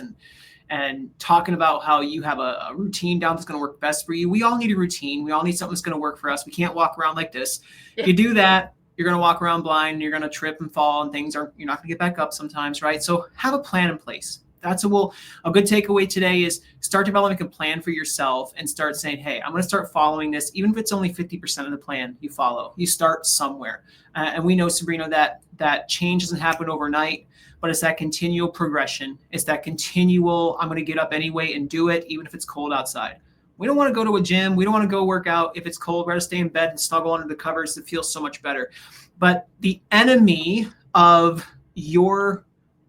A: and talking about how you have a routine down that's going to work best for you. We all need a routine. We all need something that's going to work for us. We can't walk around like this. Yeah. If you do that, you're going to walk around blind, you're going to trip and fall, and you're not going to get back up sometimes, right? So have a plan in place. That's a good takeaway today is start developing a plan for yourself and start saying, hey, I'm going to start following this. Even if it's only 50% of the plan you follow, you start somewhere. And we know, Sabrena, that change doesn't happen overnight, but it's that continual progression. It's that continual, I'm going to get up anyway and do it, even if it's cold outside. We don't want to go to a gym. We don't want to go work out. If it's cold, we're going to stay in bed and snuggle under the covers. It feels so much better. But the enemy of your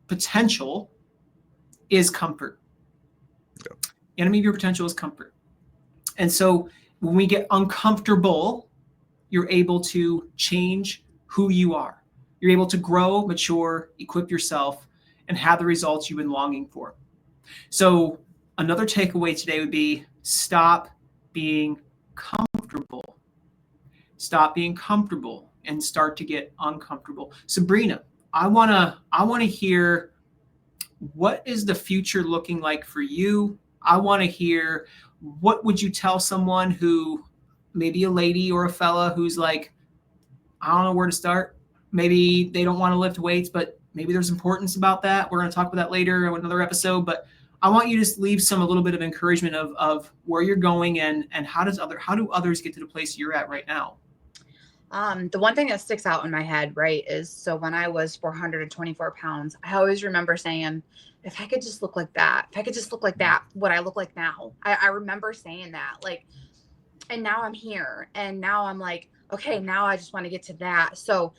A: potential is comfort. Yep. The enemy of your potential is comfort. And so when we get uncomfortable, you're able to change who you are. You're able to grow, mature, equip yourself, and have the results you've been longing for. So another takeaway today would be stop being comfortable. Stop being comfortable and start to get uncomfortable. Sabrena, I wanna hear, what is the future looking like for you? I want to hear what would you tell someone who, maybe a lady or a fella who's like, I don't know where to start. Maybe they don't want to lift weights, but maybe there's importance about that. We're going to talk about that later in another episode, but I want you to just leave a little bit of encouragement of where you're going and how do others get to the place you're at right now?
C: The one thing that sticks out in my head, right, is so when I was 424 pounds, I always remember saying, if I could just look like that, what I look like now. I remember saying that, like, and now I'm here, and now I'm like, okay, now I just want to get to that. So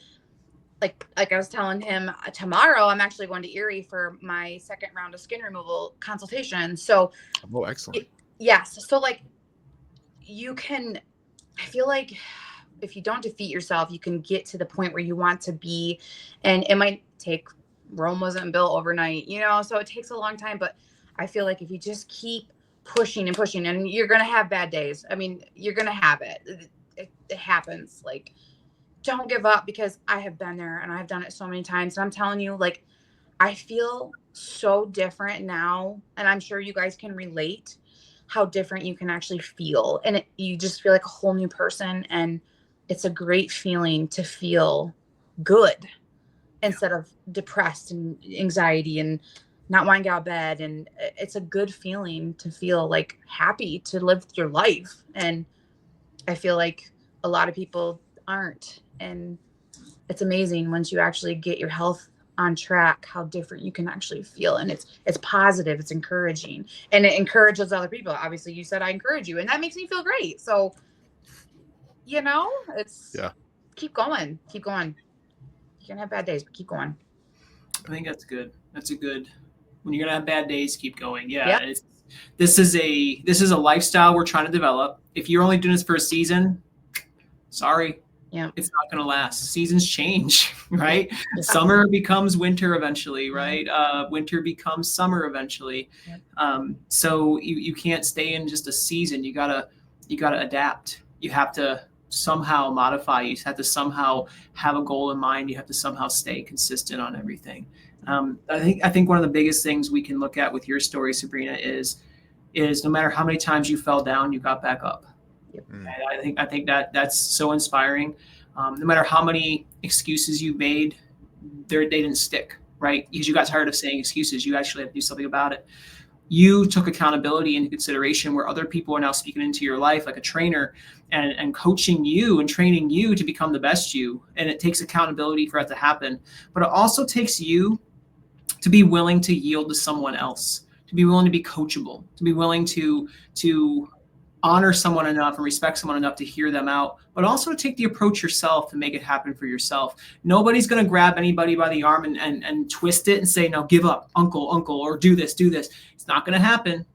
C: like I was telling him, tomorrow I'm actually going to Erie for my second round of skin removal consultation. So,
B: oh, excellent.
C: Yes. So like I feel like if you don't defeat yourself, you can get to the point where you want to be, and it might take, Rome wasn't built overnight, so it takes a long time, but I feel like if you just keep pushing and pushing, and you're going to have bad days. I mean, you're going to have it. It happens. Like, don't give up, because I have been there and I've done it so many times. And I'm telling you, like, I feel so different now. And I'm sure you guys can relate how different you can actually feel. And you just feel like a whole new person. And it's a great feeling to feel good instead of depressed and anxiety and not wanting to get out of bed. And it's a good feeling to feel like happy to live your life. And I feel like a lot of people aren't. And it's amazing once you actually get your health on track, how different you can actually feel. And it's positive, it's encouraging, and it encourages other people. Obviously, you said I encourage you, and that makes me feel great. So, it's keep going. You can have bad days, but keep going.
A: I think that's good. When you're gonna have bad days, keep going. Yeah. Yep. This is a lifestyle we're trying to develop. If you're only doing this for a season, sorry.
C: Yeah.
A: It's not going to last. Seasons change, right? Yeah. Summer becomes winter eventually, right? Winter becomes summer eventually. Yeah. So you can't stay in just a season. You gotta adapt. You have to somehow modify. You have to somehow have a goal in mind. You have to somehow stay consistent on everything. I think one of the biggest things we can look at with your story, Sabrena, is no matter how many times you fell down, you got back up. Yep. I think that's so inspiring. No matter how many excuses you made, they didn't stick, right? Because you got tired of saying excuses. You actually have to do something about it. You took accountability into consideration, where other people are now speaking into your life, like a trainer, and coaching you and training you to become the best you. And it takes accountability for that to happen. But it also takes you to be willing to yield to someone else, to be willing to be coachable, to be willing to honor someone enough and respect someone enough to hear them out, but also to take the approach yourself to make it happen for yourself. Nobody's going to grab anybody by the arm and twist it and say, no, give up, uncle, or do this. It's not going to happen.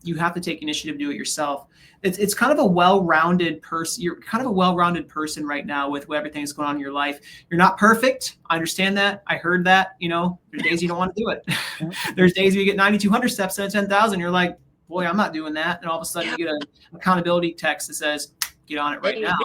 A: You have to take initiative, do it yourself. It's kind of a well-rounded person. You're kind of a well-rounded person right now with everything that's going on in your life. You're not perfect. I understand that. I heard that. There's days you don't want to do it. There's days where you get 9,200 steps and 10,000. You're like, boy, I'm not doing that. And all of a sudden you get an accountability text that says, get on it right now.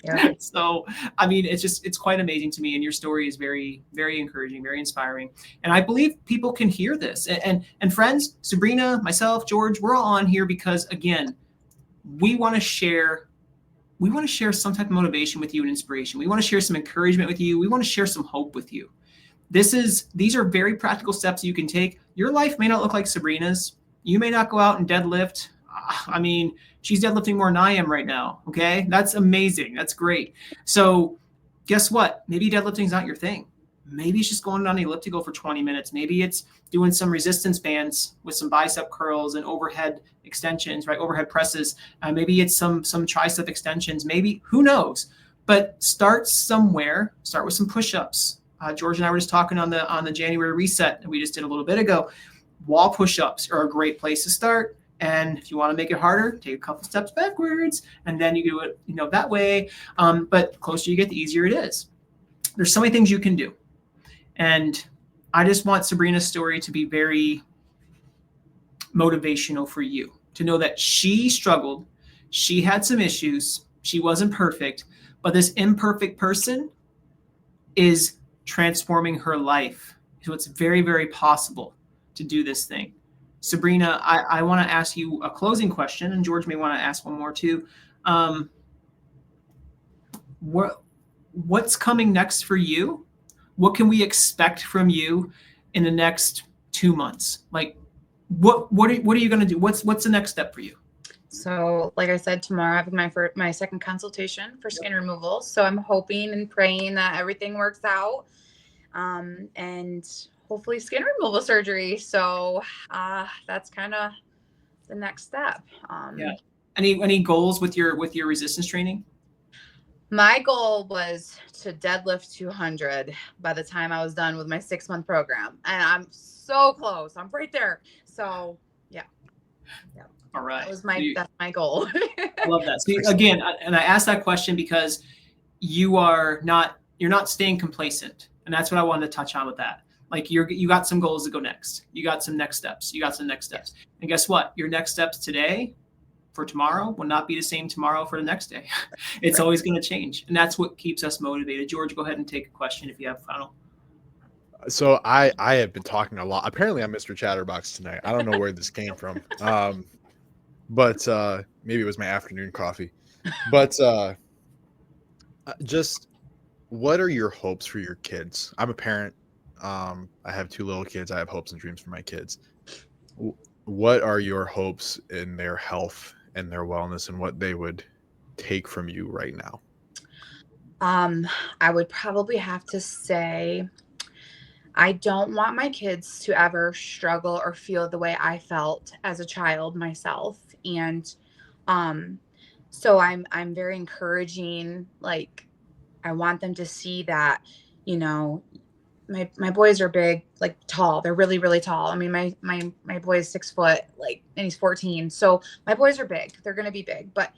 A: Yeah. So, I mean, it's quite amazing to me. And your story is very, very encouraging, very inspiring. And I believe people can hear this. And friends, Sabrena, myself, George, we're all on here because, again, we want to share some type of motivation with you and inspiration. We want to share some encouragement with you. We want to share some hope with you. These are very practical steps you can take. Your life may not look like Sabrena's. You may not go out and deadlift. I mean, she's deadlifting more than I am right now. Okay. That's amazing. That's great. So guess what? Maybe deadlifting is not your thing. Maybe it's just going on the elliptical for 20 minutes. Maybe it's doing some resistance bands with some bicep curls and overhead extensions, right? Overhead presses. Maybe it's some tricep extensions. Maybe, who knows? But start somewhere. Start with some push-ups. George and I were just talking on the January reset that we just did a little bit ago. Wall push-ups are a great place to start. And if you want to make it harder, take a couple steps backwards, and then you do it, that way. But the closer you get, the easier it is. There's so many things you can do. And I just want Sabrena's story to be very motivational for you, to know that she struggled. She had some issues. She wasn't perfect, but this imperfect person is transforming her life. So it's very, very possible to do this thing. Sabrena, I want to ask you a closing question, and George may want to ask one more too. What's coming next for you? What can we expect from you in the next 2 months? Like, what are you going to do? What's the next step for you?
C: So, like I said, tomorrow I have my second consultation for skin removal. So I'm hoping and praying that everything works out, and hopefully skin removal surgery. So that's kind of the next step.
A: Yeah. Any goals with your resistance training?
C: My goal was to deadlift 200 by the time I was done with my 6-month program, and I'm so close. I'm right there. So yeah.
A: All right.
C: That's my goal.
A: I love that. See, again, and I asked that question because you're not staying complacent, and that's what I wanted to touch on with that. Like you got some goals to go next. You got some next steps. And guess what? Your next steps today for tomorrow will not be the same tomorrow for the next day. It's always going to change, and that's what keeps us motivated. George, go ahead and take a question if you have a final.
B: So I have been talking a lot. Apparently, I'm Mr. Chatterbox tonight. I don't know where this came from. But maybe it was my afternoon coffee. But just what are your hopes for your kids? I'm a parent. I have 2 little kids. I have hopes and dreams for my kids. What are your hopes in their health and their wellness, and what they would take from you right now?
C: I would probably have to say I don't want my kids to ever struggle or feel the way I felt as a child myself. And so I'm very encouraging. Like, I want them to see that, my boys are big, like tall. They're really, really tall. I mean, my boy is 6 foot, like, and he's 14. So my boys are big. They're going to be big, but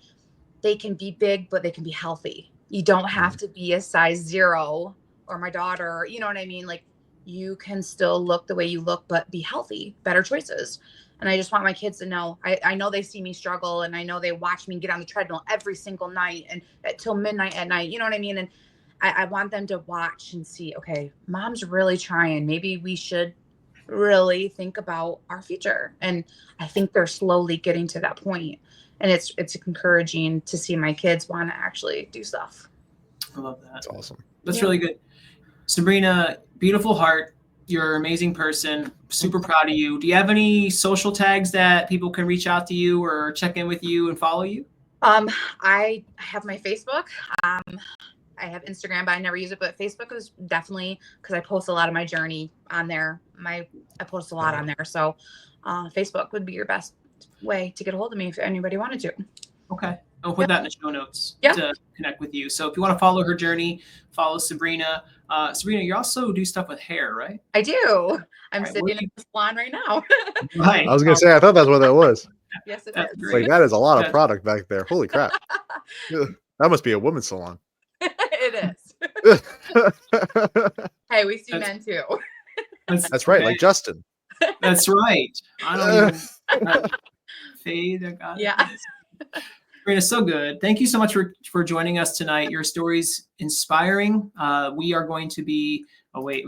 C: they can be big, but they can be healthy. You don't have to be a size 0, or my daughter, you know what I mean? Like, you can still look the way you look, but be healthy, better choices. And I just want my kids to know, I know they see me struggle, and I know they watch me get on the treadmill every single night and till midnight at night, you know what I mean? And I want them to watch and see, okay, mom's really trying. Maybe we should really think about our future. And I think they're slowly getting to that point. And it's encouraging to see my kids want to actually do stuff.
A: I love that.
B: That's awesome.
A: That's really good. Sabrena, beautiful heart. You're an amazing person. Super proud of you. Do you have any social tags that people can reach out to you or check in with you and follow you?
C: I have my Facebook. I have Instagram, but I never use it. But Facebook is definitely, because I post a lot of my journey on there. I post a lot on there. So Facebook would be your best way to get a hold of me if anybody wanted to.
A: Okay. I'll put that in the show notes to connect with you. So if you want to follow her journey, follow Sabrena. Sabrena, you also do stuff with hair, right?
C: I do. I'm sitting in the salon right now.
B: Right. I was going to say, I thought that's what that was.
C: Yes, it is.
B: Like, that is a lot of product back there. Holy crap. That must be a woman's salon.
C: It is. Hey, we see men too.
B: That's right, like Justin.
A: That's right. I don't even fade.
C: Yeah.
A: Sabrena, so good. Thank you so much for joining us tonight. Your story's inspiring. We are going to be. Oh wait,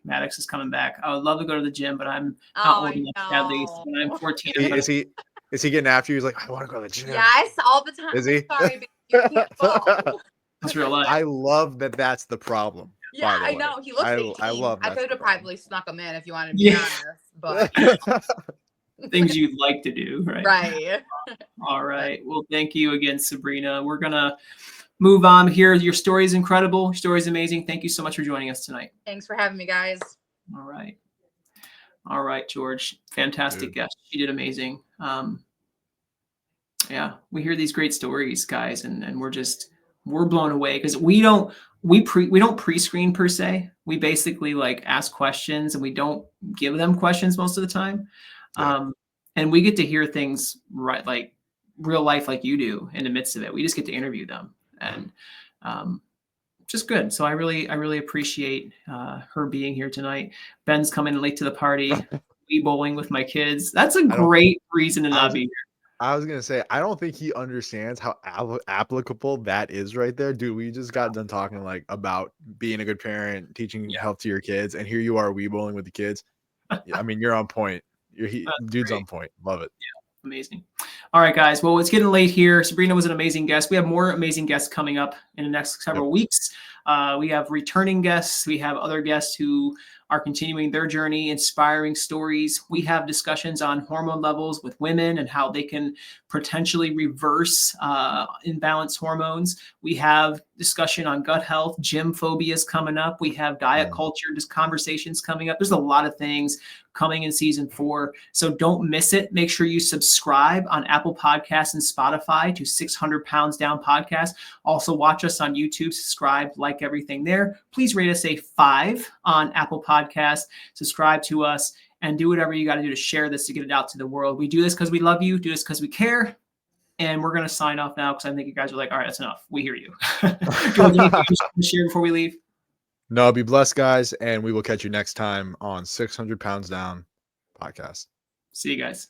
A: Maddox is coming back. I would love to go to the gym, but I'm not old enough. Sadly, when I'm 14.
B: Is he getting after you? He's like, I want to go to the gym.
C: Yes, all the time.
B: Is he?
C: Sorry, baby, you can't fall.
A: That's real life.
B: I love that. That's the problem.
C: Yeah, I know. He looks 18.
B: I love that.
C: I could have probably snuck him in if you wanted to be honest, but
A: things you'd like to do, right?
C: Right.
A: All right. Well, thank you again, Sabrena. We're gonna move on here. Your story is incredible. Your story is amazing. Thank you so much for joining us tonight.
C: Thanks for having me, guys.
A: All right, George. Fantastic guest. She did amazing. Yeah, we hear these great stories, guys, and we're blown away because we don't pre-screen per se. We basically like ask questions and we don't give them questions most of the time. And we get to hear things right, like real life, like you do in the midst of it. We just get to interview them, and just good. So I really appreciate her being here tonight. Ben's coming late to the party. We bowling with my kids. That's a great reason to not be here.
B: I was going to say, I don't think he understands how applicable that is right there. Dude, we just got done talking like about being a good parent, teaching health to your kids. And here you are, bowling with the kids. I mean, you're on point. Dude's on point. Love it.
A: Yeah, amazing. All right, guys. Well, it's getting late here. Sabrena was an amazing guest. We have more amazing guests coming up in the next several weeks. We have returning guests. We have other guests who are continuing their journey, inspiring stories. We have discussions on hormone levels with women and how they can potentially reverse imbalanced hormones. We have discussion on gut health. Gym phobia is coming up. We have diet culture, just conversations coming up. There's a lot of things coming in season 4. So don't miss it. Make sure you subscribe on Apple Podcasts and Spotify to 600 Pounds Down Podcast. Also watch us on YouTube, subscribe, like everything there. Please rate us a 5 on Apple Podcasts, subscribe to us, and do whatever you got to do to share this to get it out to the world. We do this because we love you, do this because we care. And we're going to sign off now because I think you guys are like, all right, that's enough. We hear you. Do you have anything to share before we leave?
B: No, be blessed, guys. And we will catch you next time on 600 Pounds Down Podcast.
A: See you guys.